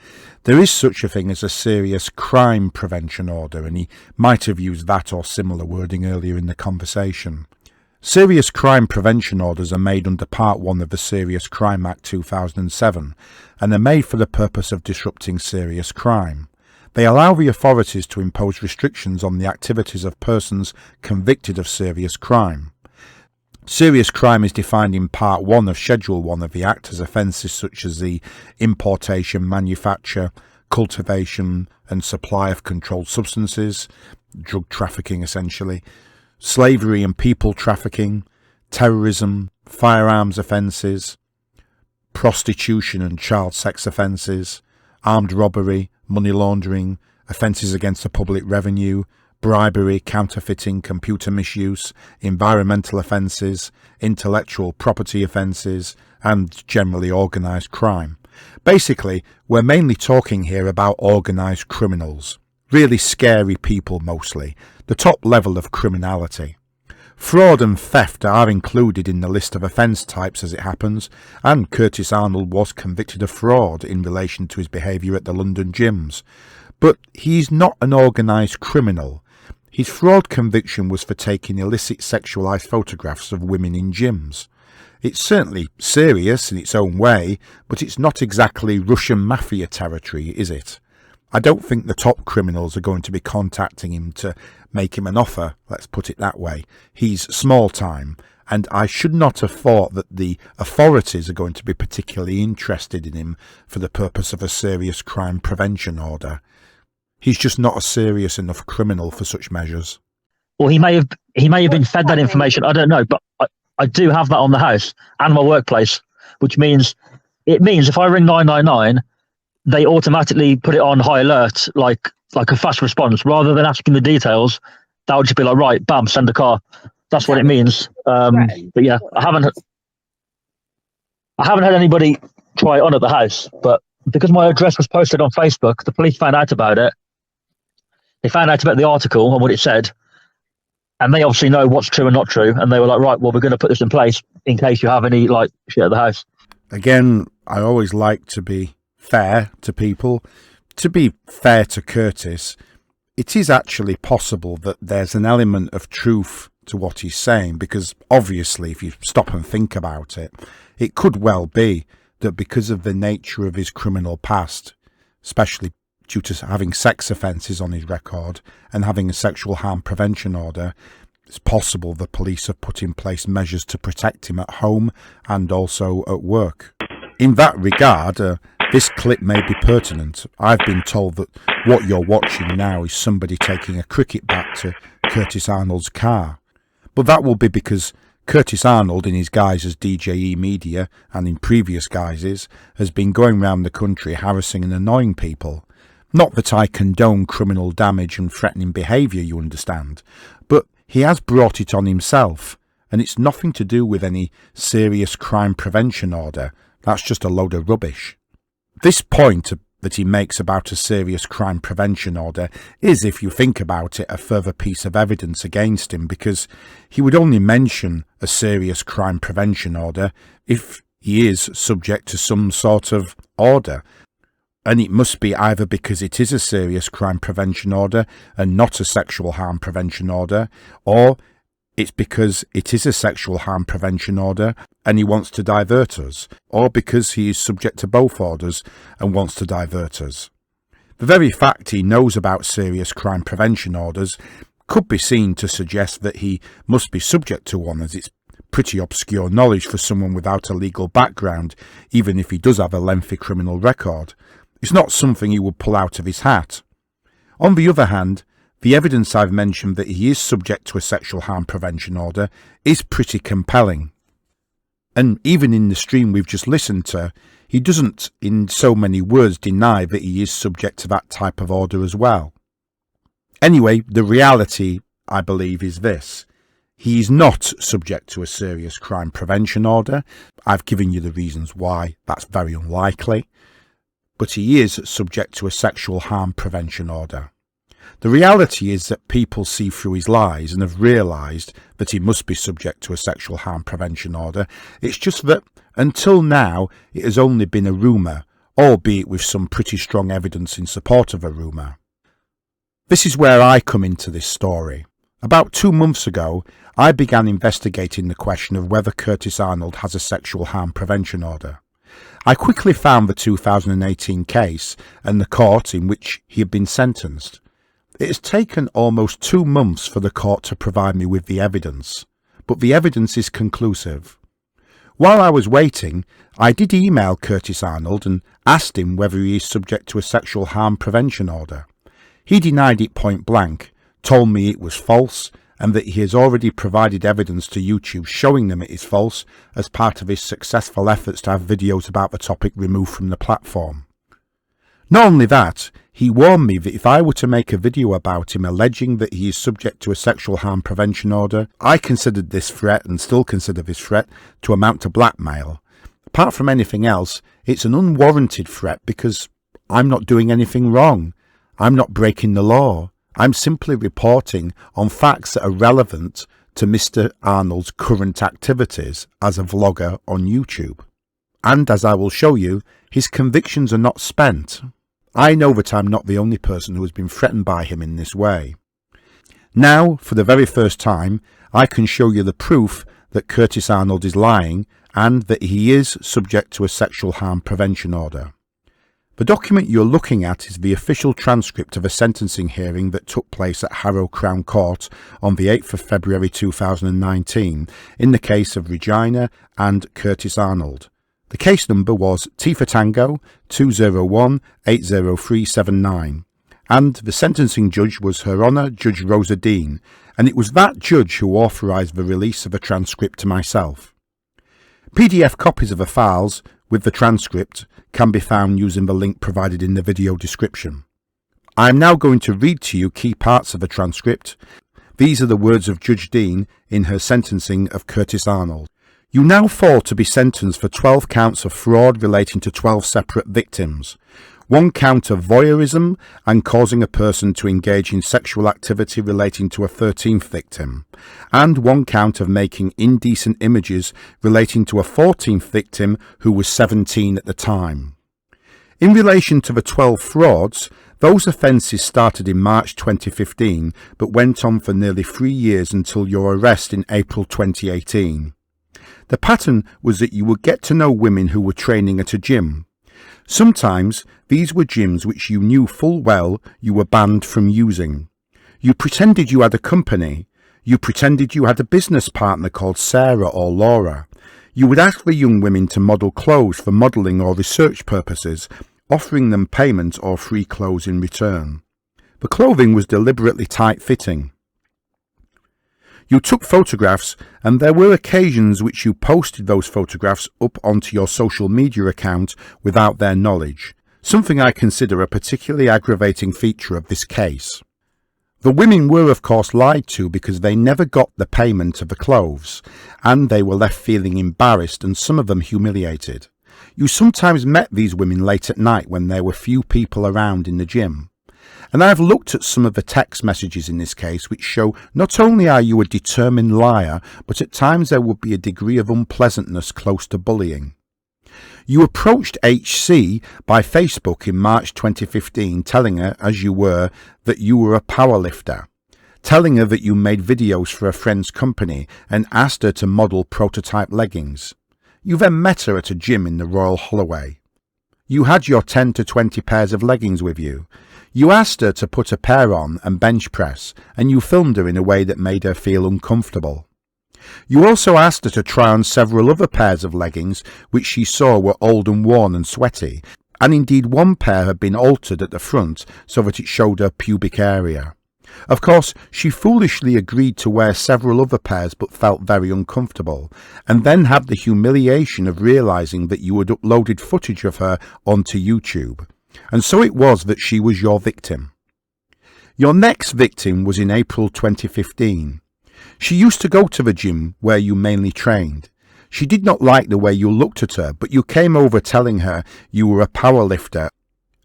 There is such a thing as a serious crime prevention order, and he might have used that or similar wording earlier in the conversation. Serious crime prevention orders are made under Part 1 of the Serious Crime Act 2007, and are made for the purpose of disrupting serious crime. They allow the authorities to impose restrictions on the activities of persons convicted of serious crime. Serious crime is defined in Part 1 of Schedule 1 of the Act as offences such as the importation, manufacture, cultivation and supply of controlled substances, drug trafficking essentially, slavery and people trafficking, terrorism, firearms offences, prostitution and child sex offences, armed robbery, money laundering, offences against the public revenue, bribery, counterfeiting, computer misuse, environmental offences, intellectual property offences, and generally organised crime. Basically, we're mainly talking here about organised criminals. Really scary people mostly, the top level of criminality. Fraud and theft are included in the list of offence types as it happens, and Curtis Arnold was convicted of fraud in relation to his behaviour at the London gyms. But he's not an organised criminal. His fraud conviction was for taking illicit sexualised photographs of women in gyms. It's certainly serious in its own way, but it's not exactly Russian mafia territory, is it? I don't think the top criminals are going to be contacting him to make him an offer, let's put it that way. He's small time, and I should not have thought that the authorities are going to be particularly interested in him for the purpose of a serious crime prevention order. He's just not a serious enough criminal for such measures. or he may have been fed that information. I don't know, but I do have that on the house and my workplace, which means if I ring 999, they automatically put it on high alert, like a fast response, rather than asking the details. That would just be like, right, bam, send a car. That's what it means. But yeah, I haven't had anybody try it on at the house, but because my address was posted on Facebook, the police found out about it. They found out about the article and what it said, and they obviously know what's true and not true. And they were like, right, well, we're going to put this in place in case you have any like shit at the house. Again, I always like to be fair to people. To be fair to Curtis, it is actually possible that there's an element of truth to what he's saying, because obviously if you stop and think about it, it could well be that because of the nature of his criminal past, especially due to having sex offences on his record and having a sexual harm prevention order, it's possible the police have put in place measures to protect him at home and also at work. In that regard, this clip may be pertinent. I've been told that what you're watching now is somebody taking a cricket bat to Curtis Arnold's car. But that will be because Curtis Arnold, in his guise as DJE Media and in previous guises, has been going around the country harassing and annoying people. Not that I condone criminal damage and threatening behaviour, you understand, but he has brought it on himself, and it's nothing to do with any serious crime prevention order. That's just a load of rubbish. This point that he makes about a serious crime prevention order is, if you think about it, a further piece of evidence against him, because he would only mention a serious crime prevention order if he is subject to some sort of order. And it must be either because it is a serious crime prevention order and not a sexual harm prevention order, or it's because it is a sexual harm prevention order and he wants to divert us, or because he is subject to both orders and wants to divert us. The very fact he knows about serious crime prevention orders could be seen to suggest that he must be subject to one, as it's pretty obscure knowledge for someone without a legal background, even if he does have a lengthy criminal record. It's not something he would pull out of his hat. On the other hand, the evidence I've mentioned that he is subject to a sexual harm prevention order is pretty compelling. And even in the stream we've just listened to, he doesn't in so many words deny that he is subject to that type of order as well. Anyway, the reality, I believe, is this. He is not subject to a serious crime prevention order. I've given you the reasons why that's very unlikely. But he is subject to a sexual harm prevention order. The reality is that people see through his lies and have realised that he must be subject to a sexual harm prevention order. It's just that until now it has only been a rumour, albeit with some pretty strong evidence in support of a rumour. This is where I come into this story. About 2 months ago, I began investigating the question of whether Curtis Arnold has a sexual harm prevention order. I quickly found the 2018 case and the court in which he had been sentenced. It has taken almost 2 months for the court to provide me with the evidence, but the evidence is conclusive. While I was waiting, I did email Curtis Arnold and asked him whether he is subject to a sexual harm prevention order. He denied it point blank, told me it was false, and that he has already provided evidence to YouTube showing them it is false as part of his successful efforts to have videos about the topic removed from the platform. Not only that, he warned me that if I were to make a video about him alleging that he is subject to a sexual harm prevention order, I considered this threat, and still consider this threat, to amount to blackmail. Apart from anything else, it's an unwarranted threat because I'm not doing anything wrong. I'm not breaking the law. I'm simply reporting on facts that are relevant to Mr. Arnold's current activities as a vlogger on YouTube. And as I will show you, his convictions are not spent. I know that I'm not the only person who has been threatened by him in this way. Now, for the very first time, I can show you the proof that Curtis Arnold is lying and that he is subject to a sexual harm prevention order. The document you're looking at is the official transcript of a sentencing hearing that took place at Harrow Crown Court on the 8th of February 2019 in the case of Regina and Curtis Arnold. The case number was T for Tango 201-80379, and the sentencing judge was Her Honour Judge Rosa Dean, and it was that judge who authorised the release of a transcript to myself. PDF copies of the files with the transcript can be found using the link provided in the video description. I am now going to read to you key parts of the transcript. These are the words of Judge Dean in her sentencing of Curtis Arnold. You now fall to be sentenced for 12 counts of fraud relating to 12 separate victims, 1 count of voyeurism and causing a person to engage in sexual activity relating to a 13th victim, and 1 count of making indecent images relating to a 14th victim who was 17 at the time. In relation to the 12 frauds, those offences started in March 2015 but went on for nearly 3 years until your arrest in April 2018. The pattern was that you would get to know women who were training at a gym. Sometimes these were gyms which you knew full well you were banned from using. You pretended you had a company. You pretended you had a business partner called Sarah or Laura. You would ask the young women to model clothes for modelling or research purposes, offering them payment or free clothes in return. The clothing was deliberately tight-fitting. You took photographs, and there were occasions which you posted those photographs up onto your social media account without their knowledge, something I consider a particularly aggravating feature of this case. The women were of course lied to because they never got the payment of the clothes, and they were left feeling embarrassed and some of them humiliated. You sometimes met these women late at night when there were few people around in the gym. And I have looked at some of the text messages in this case which show not only are you a determined liar, but at times there would be a degree of unpleasantness close to bullying. You approached HC by Facebook in March 2015 telling her, as you were, that you were a powerlifter, telling her that you made videos for a friend's company and asked her to model prototype leggings. You then met her at a gym in the Royal Holloway. You had your 10 to 20 pairs of leggings with you. You asked her to put a pair on and bench press, and you filmed her in a way that made her feel uncomfortable. You also asked her to try on several other pairs of leggings which she saw were old and worn and sweaty, and indeed one pair had been altered at the front so that it showed her pubic area. Of course, she foolishly agreed to wear several other pairs but felt very uncomfortable, and then had the humiliation of realising that you had uploaded footage of her onto YouTube. And so it was that she was your victim. Your next victim was in April 2015. She used to go to the gym where you mainly trained. She did not like the way you looked at her, but you came over telling her you were a powerlifter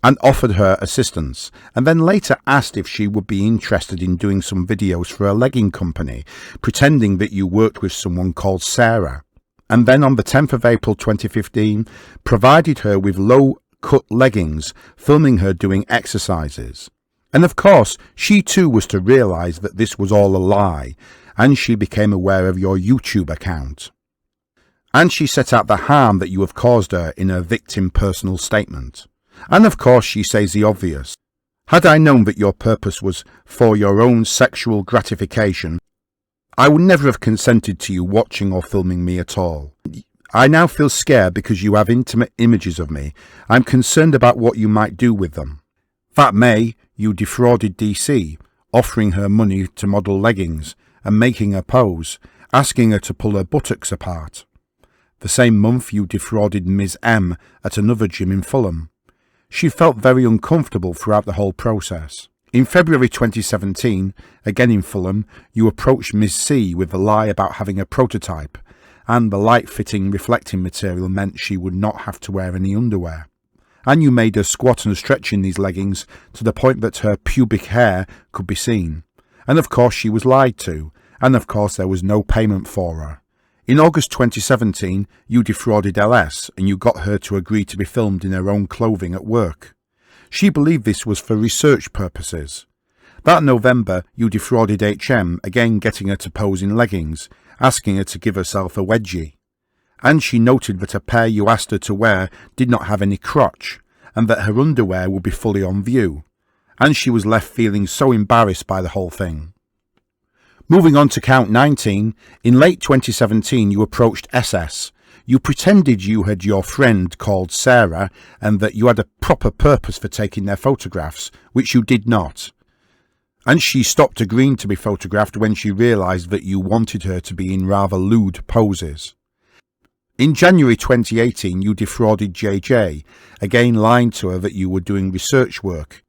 and offered her assistance, and then later asked if she would be interested in doing some videos for a legging company, pretending that you worked with someone called Sarah. And then on the 10th of April 2015, provided her with low-cut leggings, filming her doing exercises. And of course, she too was to realise that this was all a lie, and she became aware of your YouTube account. And she set out the harm that you have caused her in her victim personal statement. And of course she says the obvious. Had I known that your purpose was for your own sexual gratification, I would never have consented to you watching or filming me at all. I now feel scared because you have intimate images of me. I'm concerned about what you might do with them. That May, you defrauded DC, offering her money to model leggings and making her pose, asking her to pull her buttocks apart. The same month you defrauded Ms M at another gym in Fulham. She felt very uncomfortable throughout the whole process. In February 2017, again in Fulham, you approached Ms C with a lie about having a prototype, and the light-fitting reflecting material meant she would not have to wear any underwear. And you made her squat and stretch in these leggings to the point that her pubic hair could be seen. And of course she was lied to, and of course there was no payment for her. In August 2017, you defrauded LS and you got her to agree to be filmed in her own clothing at work. She believed this was for research purposes. That November, you defrauded HM, again getting her to pose in leggings, asking her to give herself a wedgie. And she noted that a pair you asked her to wear did not have any crotch, and that her underwear would be fully on view. And she was left feeling so embarrassed by the whole thing. Moving on to count 19, in late 2017 you approached SS. You pretended you had your friend called Sarah and that you had a proper purpose for taking their photographs, which you did not. And she stopped agreeing to be photographed when she realised that you wanted her to be in rather lewd poses. In January 2018, you defrauded JJ, again lying to her that you were doing research work,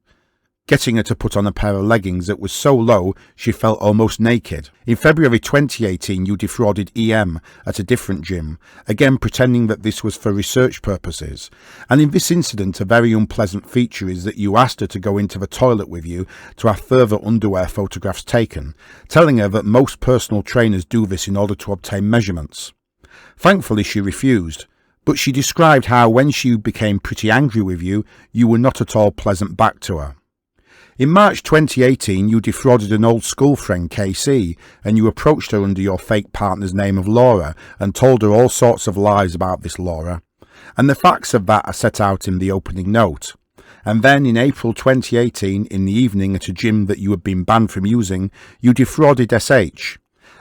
getting her to put on a pair of leggings that was so low she felt almost naked. In February 2018, you defrauded EM at a different gym, again pretending that this was for research purposes. And in this incident, a very unpleasant feature is that you asked her to go into the toilet with you to have further underwear photographs taken, telling her that most personal trainers do this in order to obtain measurements. Thankfully, she refused, but she described how when she became pretty angry with you, you were not at all pleasant back to her. In March 2018, you defrauded an old school friend, KC, and you approached her under your fake partner's name of Laura and told her all sorts of lies about this Laura. And the facts of that are set out in the opening note. And then in April 2018, in the evening at a gym that you had been banned from using, you defrauded SH.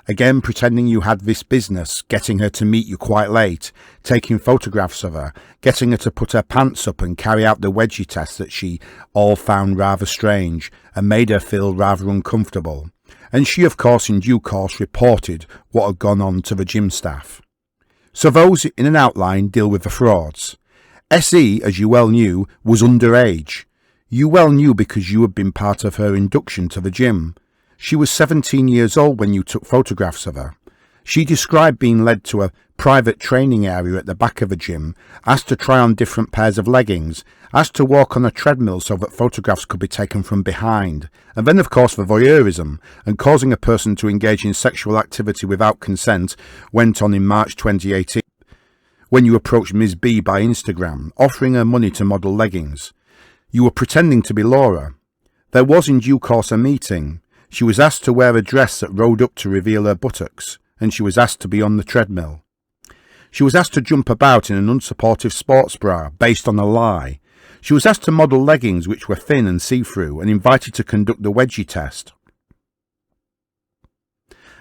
Again pretending you had this business, getting her to meet you quite late, taking photographs of her, getting her to put her pants up and carry out the wedgie test that she all found rather strange and made her feel rather uncomfortable. And she of course in due course reported what had gone on to the gym staff. So those in an outline deal with the frauds. SE, as you well knew, was underage. You well knew because you had been part of her induction to the gym. She was 17 years old when you took photographs of her. She described being led to a private training area at the back of a gym, asked to try on different pairs of leggings, asked to walk on a treadmill so that photographs could be taken from behind, and then of course the voyeurism and causing a person to engage in sexual activity without consent went on in March 2018, when you approached Ms. B by Instagram, offering her money to model leggings. You were pretending to be Laura. There was in due course a meeting. She was asked to wear a dress that rode up to reveal her buttocks, and she was asked to be on the treadmill. She was asked to jump about in an unsupportive sports bra, based on a lie. She was asked to model leggings which were thin and see-through, and invited to conduct the wedgie test.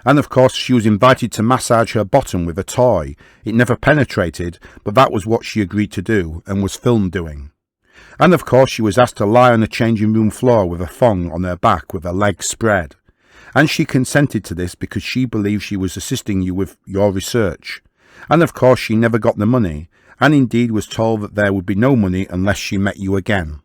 And of course she was invited to massage her bottom with a toy. It never penetrated, but that was what she agreed to do, and was filmed doing. And of course she was asked to lie on a changing room floor with a thong on her back with her legs spread. And she consented to this because she believed she was assisting you with your research. And of course she never got the money, and indeed was told that there would be no money unless she met you again.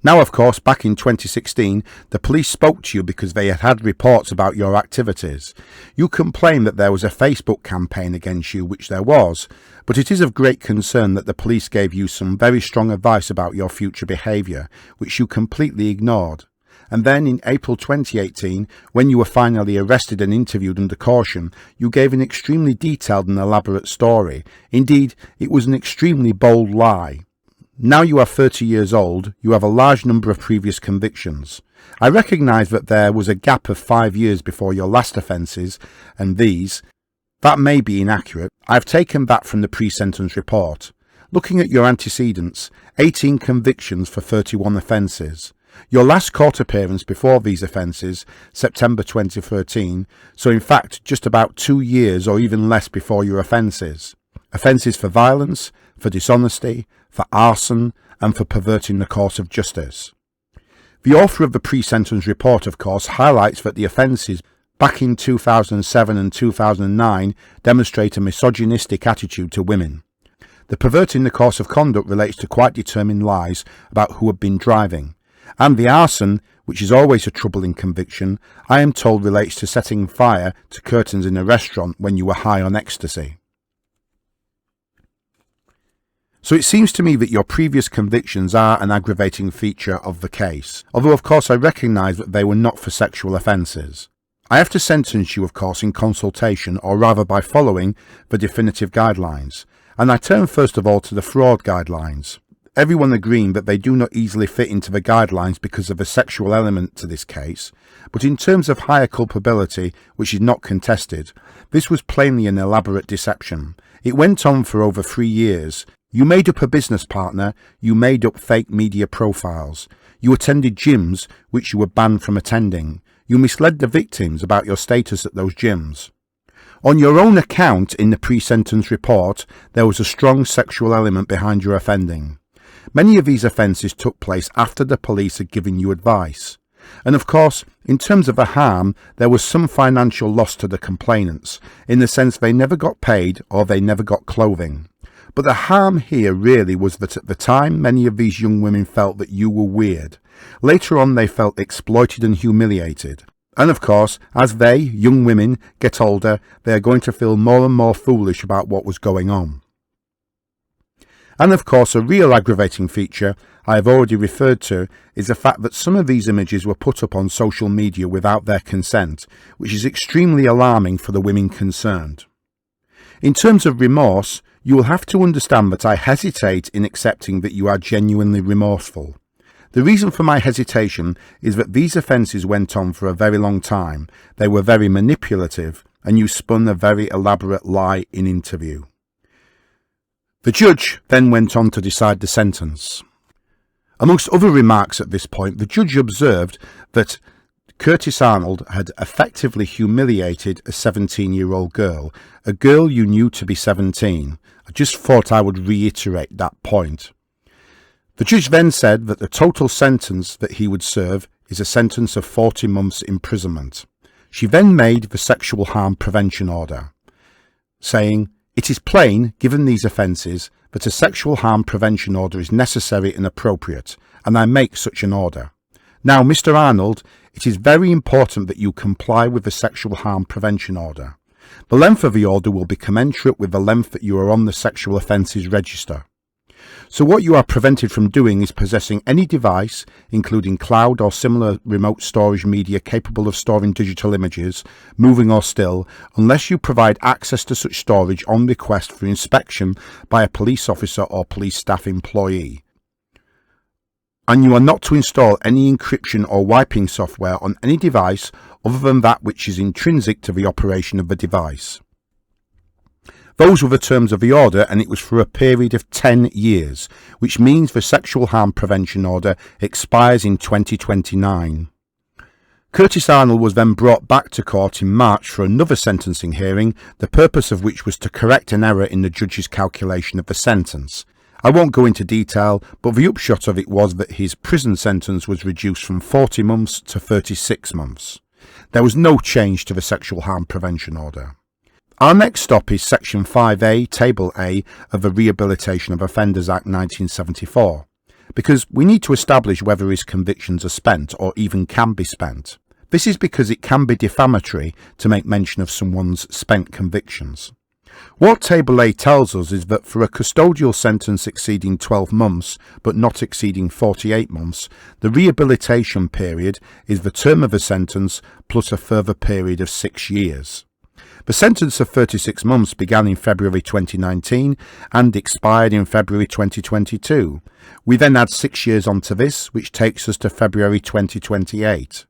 Now of course back in 2016 the police spoke to you because they had had reports about your activities. You complained that there was a Facebook campaign against you, which there was, but it is of great concern that the police gave you some very strong advice about your future behaviour, which you completely ignored. And then in April 2018, when you were finally arrested and interviewed under caution, you gave an extremely detailed and elaborate story. Indeed, it was an extremely bold lie. Now you are 30 years old, you have a large number of previous convictions. I recognise that there was a gap of 5 years before your last offences, and that may be inaccurate. I've taken that from the pre-sentence report. Looking at your antecedents, 18 convictions for 31 offences. Your last court appearance before these offences, September 2013, so in fact just about 2 years or even less before your offences. Offences for violence, for dishonesty, for arson, and for perverting the course of justice. The author of the pre-sentence report, of course, highlights that the offences back in 2007 and 2009 demonstrate a misogynistic attitude to women. The perverting the course of conduct relates to quite determined lies about who had been driving. And the arson, which is always a troubling conviction, I am told relates to setting fire to curtains in a restaurant when you were high on ecstasy. So it seems to me that your previous convictions are an aggravating feature of the case, although of course I recognise that they were not for sexual offences. I have to sentence you of course in consultation, or rather by following the definitive guidelines, and I turn first of all to the fraud guidelines. Everyone agreeing that they do not easily fit into the guidelines because of a sexual element to this case, but in terms of higher culpability, which is not contested, this was plainly an elaborate deception. It went on for over 3 years. You made up a business partner, you made up fake media profiles, you attended gyms which you were banned from attending, you misled the victims about your status at those gyms. On your own account in the pre-sentence report, there was a strong sexual element behind your offending. Many of these offences took place after the police had given you advice. And of course, in terms of the harm, there was some financial loss to the complainants, in the sense they never got paid or they never got clothing. But the harm here really was that at the time many of these young women felt that you were weird. Later on they felt exploited and humiliated. And of course, as they, young women, get older, they are going to feel more and more foolish about what was going on. And of course, a real aggravating feature I have already referred to is the fact that some of these images were put up on social media without their consent, which is extremely alarming for the women concerned. In terms of remorse, you will have to understand that I hesitate in accepting that you are genuinely remorseful. The reason for my hesitation is that these offences went on for a very long time, they were very manipulative, and you spun a very elaborate lie in interview. The judge then went on to decide the sentence. Amongst other remarks at this point, the judge observed that Curtis Arnold had effectively humiliated a 17-year-old girl, a girl you knew to be 17. I just thought I would reiterate that point. The judge then said that the total sentence that he would serve is a sentence of 40 months imprisonment. She then made the sexual harm prevention order, saying, "It is plain, given these offences, that a sexual harm prevention order is necessary and appropriate, and I make such an order. Now, Mr. Arnold, it is very important that you comply with the sexual harm prevention order. The length of the order will be commensurate with the length that you are on the sexual offences register. So what you are prevented from doing is possessing any device, including cloud or similar remote storage media capable of storing digital images, moving or still, unless you provide access to such storage on request for inspection by a police officer or police staff employee. And you are not to install any encryption or wiping software on any device other than that which is intrinsic to the operation of the device." Those were the terms of the order, and it was for a period of 10 years, which means the sexual harm prevention order expires in 2029. Curtis Arnold was then brought back to court in March for another sentencing hearing, the purpose of which was to correct an error in the judge's calculation of the sentence. I won't go into detail, but the upshot of it was that his prison sentence was reduced from 40 months to 36 months. There was no change to the sexual harm prevention order. Our next stop is Section 5A, Table A of the Rehabilitation of Offenders Act 1974, because we need to establish whether his convictions are spent or even can be spent. This is because it can be defamatory to make mention of someone's spent convictions. What Table A tells us is that for a custodial sentence exceeding 12 months but not exceeding 48 months, the rehabilitation period is the term of a sentence plus a further period of 6 years. The sentence of 36 months began in February 2019 and expired in February 2022. We then add 6 years onto this, which takes us to February 2028.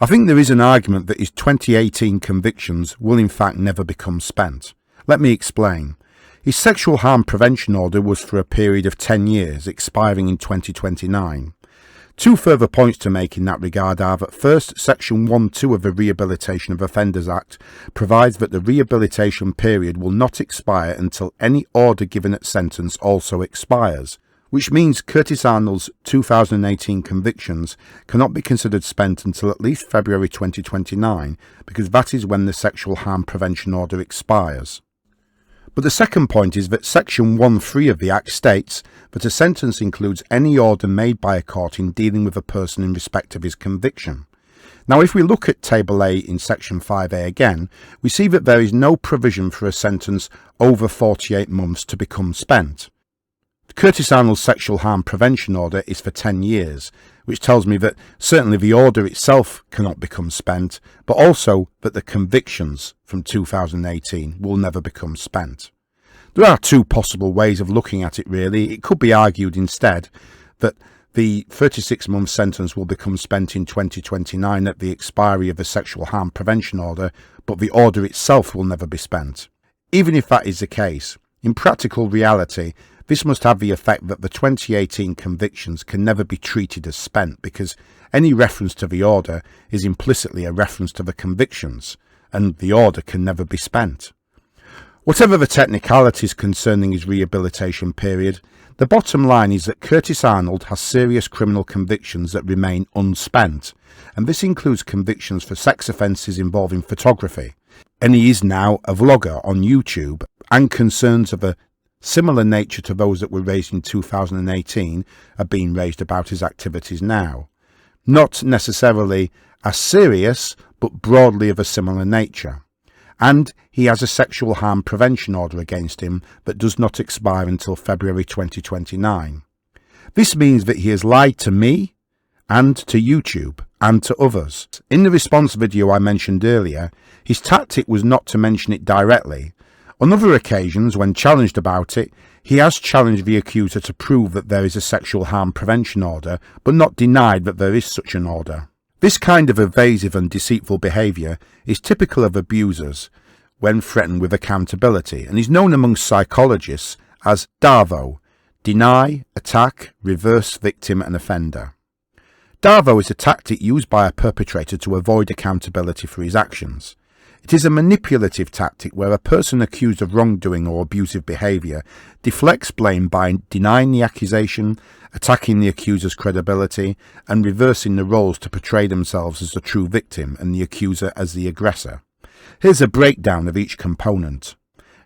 I think there is an argument that his 2018 convictions will in fact never become spent. Let me explain. His sexual harm prevention order was for a period of 10 years, expiring in 2029. Two further points to make in that regard are that first, Section 1.2 of the Rehabilitation of Offenders Act provides that the rehabilitation period will not expire until any order given at sentence also expires, which means Curtis Arnold's 2018 convictions cannot be considered spent until at least February 2029, because that is when the sexual harm prevention order expires. But the second point is that Section 1.3 of the Act states that a sentence includes any order made by a court in dealing with a person in respect of his conviction. Now, if we look at Table A in Section 5A again, we see that there is no provision for a sentence over 48 months to become spent. Curtis Arnold's sexual harm prevention order is for 10 years, which tells me that certainly the order itself cannot become spent, but also that the convictions from 2018 will never become spent. There are two possible ways of looking at it really. It could be argued instead that the 36-month sentence will become spent in 2029 at the expiry of the sexual harm prevention order, but the order itself will never be spent. Even if that is the case, in practical reality, this must have the effect that the 2018 convictions can never be treated as spent, because any reference to the order is implicitly a reference to the convictions, and the order can never be spent. Whatever the technicalities concerning his rehabilitation period, the bottom line is that Curtis Arnold has serious criminal convictions that remain unspent, and this includes convictions for sex offences involving photography, and he is now a vlogger on YouTube, and concerns of a similar nature to those that were raised in 2018 are being raised about his activities now. Not necessarily as serious, but broadly of a similar nature. And he has a sexual harm prevention order against him that does not expire until February 2029. This means that he has lied to me and to YouTube and to others. In the response video I mentioned earlier, his tactic was not to mention it directly. On other occasions, when challenged about it, he has challenged the accuser to prove that there is a sexual harm prevention order, but not denied that there is such an order. This kind of evasive and deceitful behaviour is typical of abusers when threatened with accountability, and is known among psychologists as DARVO, deny, attack, reverse victim and offender. DARVO is a tactic used by a perpetrator to avoid accountability for his actions. It is a manipulative tactic where a person accused of wrongdoing or abusive behaviour deflects blame by denying the accusation, attacking the accuser's credibility, and reversing the roles to portray themselves as the true victim and the accuser as the aggressor. Here's a breakdown of each component.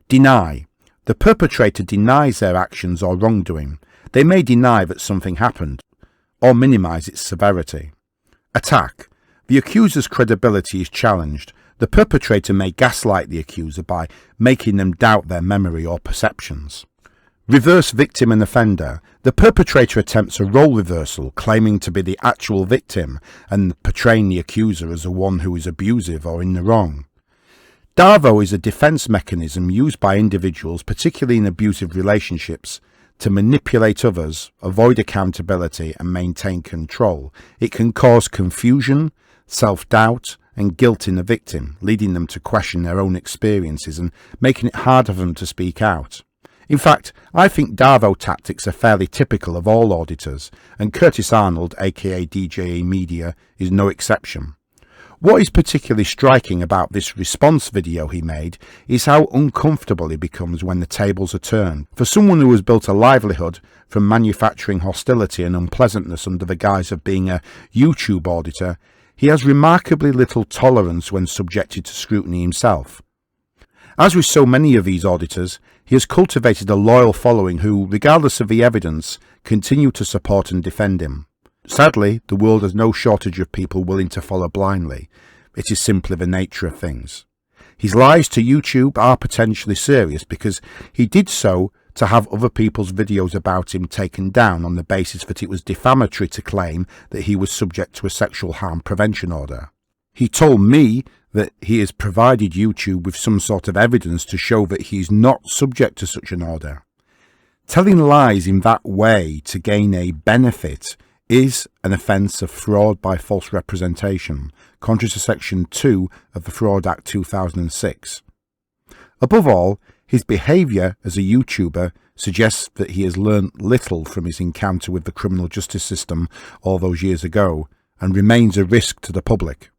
Deny. The perpetrator denies their actions or wrongdoing. They may deny that something happened, or minimise its severity. Attack. The accuser's credibility is challenged. The perpetrator may gaslight the accuser by making them doubt their memory or perceptions. Reverse victim and offender. The perpetrator attempts a role reversal, claiming to be the actual victim and portraying the accuser as the one who is abusive or in the wrong. DARVO is a defence mechanism used by individuals, particularly in abusive relationships, to manipulate others, avoid accountability and maintain control. It can cause confusion, self-doubt and guilt in the victim, leading them to question their own experiences and making it harder for them to speak out. In fact, I think DARVO tactics are fairly typical of all auditors, and Curtis Arnold, aka DJE Media, is no exception. What is particularly striking about this response video he made is how uncomfortable he becomes when the tables are turned. For someone who has built a livelihood from manufacturing hostility and unpleasantness under the guise of being a YouTube auditor, he has remarkably little tolerance when subjected to scrutiny himself. As with so many of these auditors, he has cultivated a loyal following who, regardless of the evidence, continue to support and defend him. Sadly, the world has no shortage of people willing to follow blindly. It is simply the nature of things. His lies to YouTube are potentially serious because he did so to have other people's videos about him taken down on the basis that it was defamatory to claim that he was subject to a sexual harm prevention order. He told me that he has provided YouTube with some sort of evidence to show that he is not subject to such an order. Telling lies in that way to gain a benefit is an offence of fraud by false representation, contrary to Section 2 of the Fraud Act 2006. Above all, his behaviour as a YouTuber suggests that he has learnt little from his encounter with the criminal justice system all those years ago and remains a risk to the public.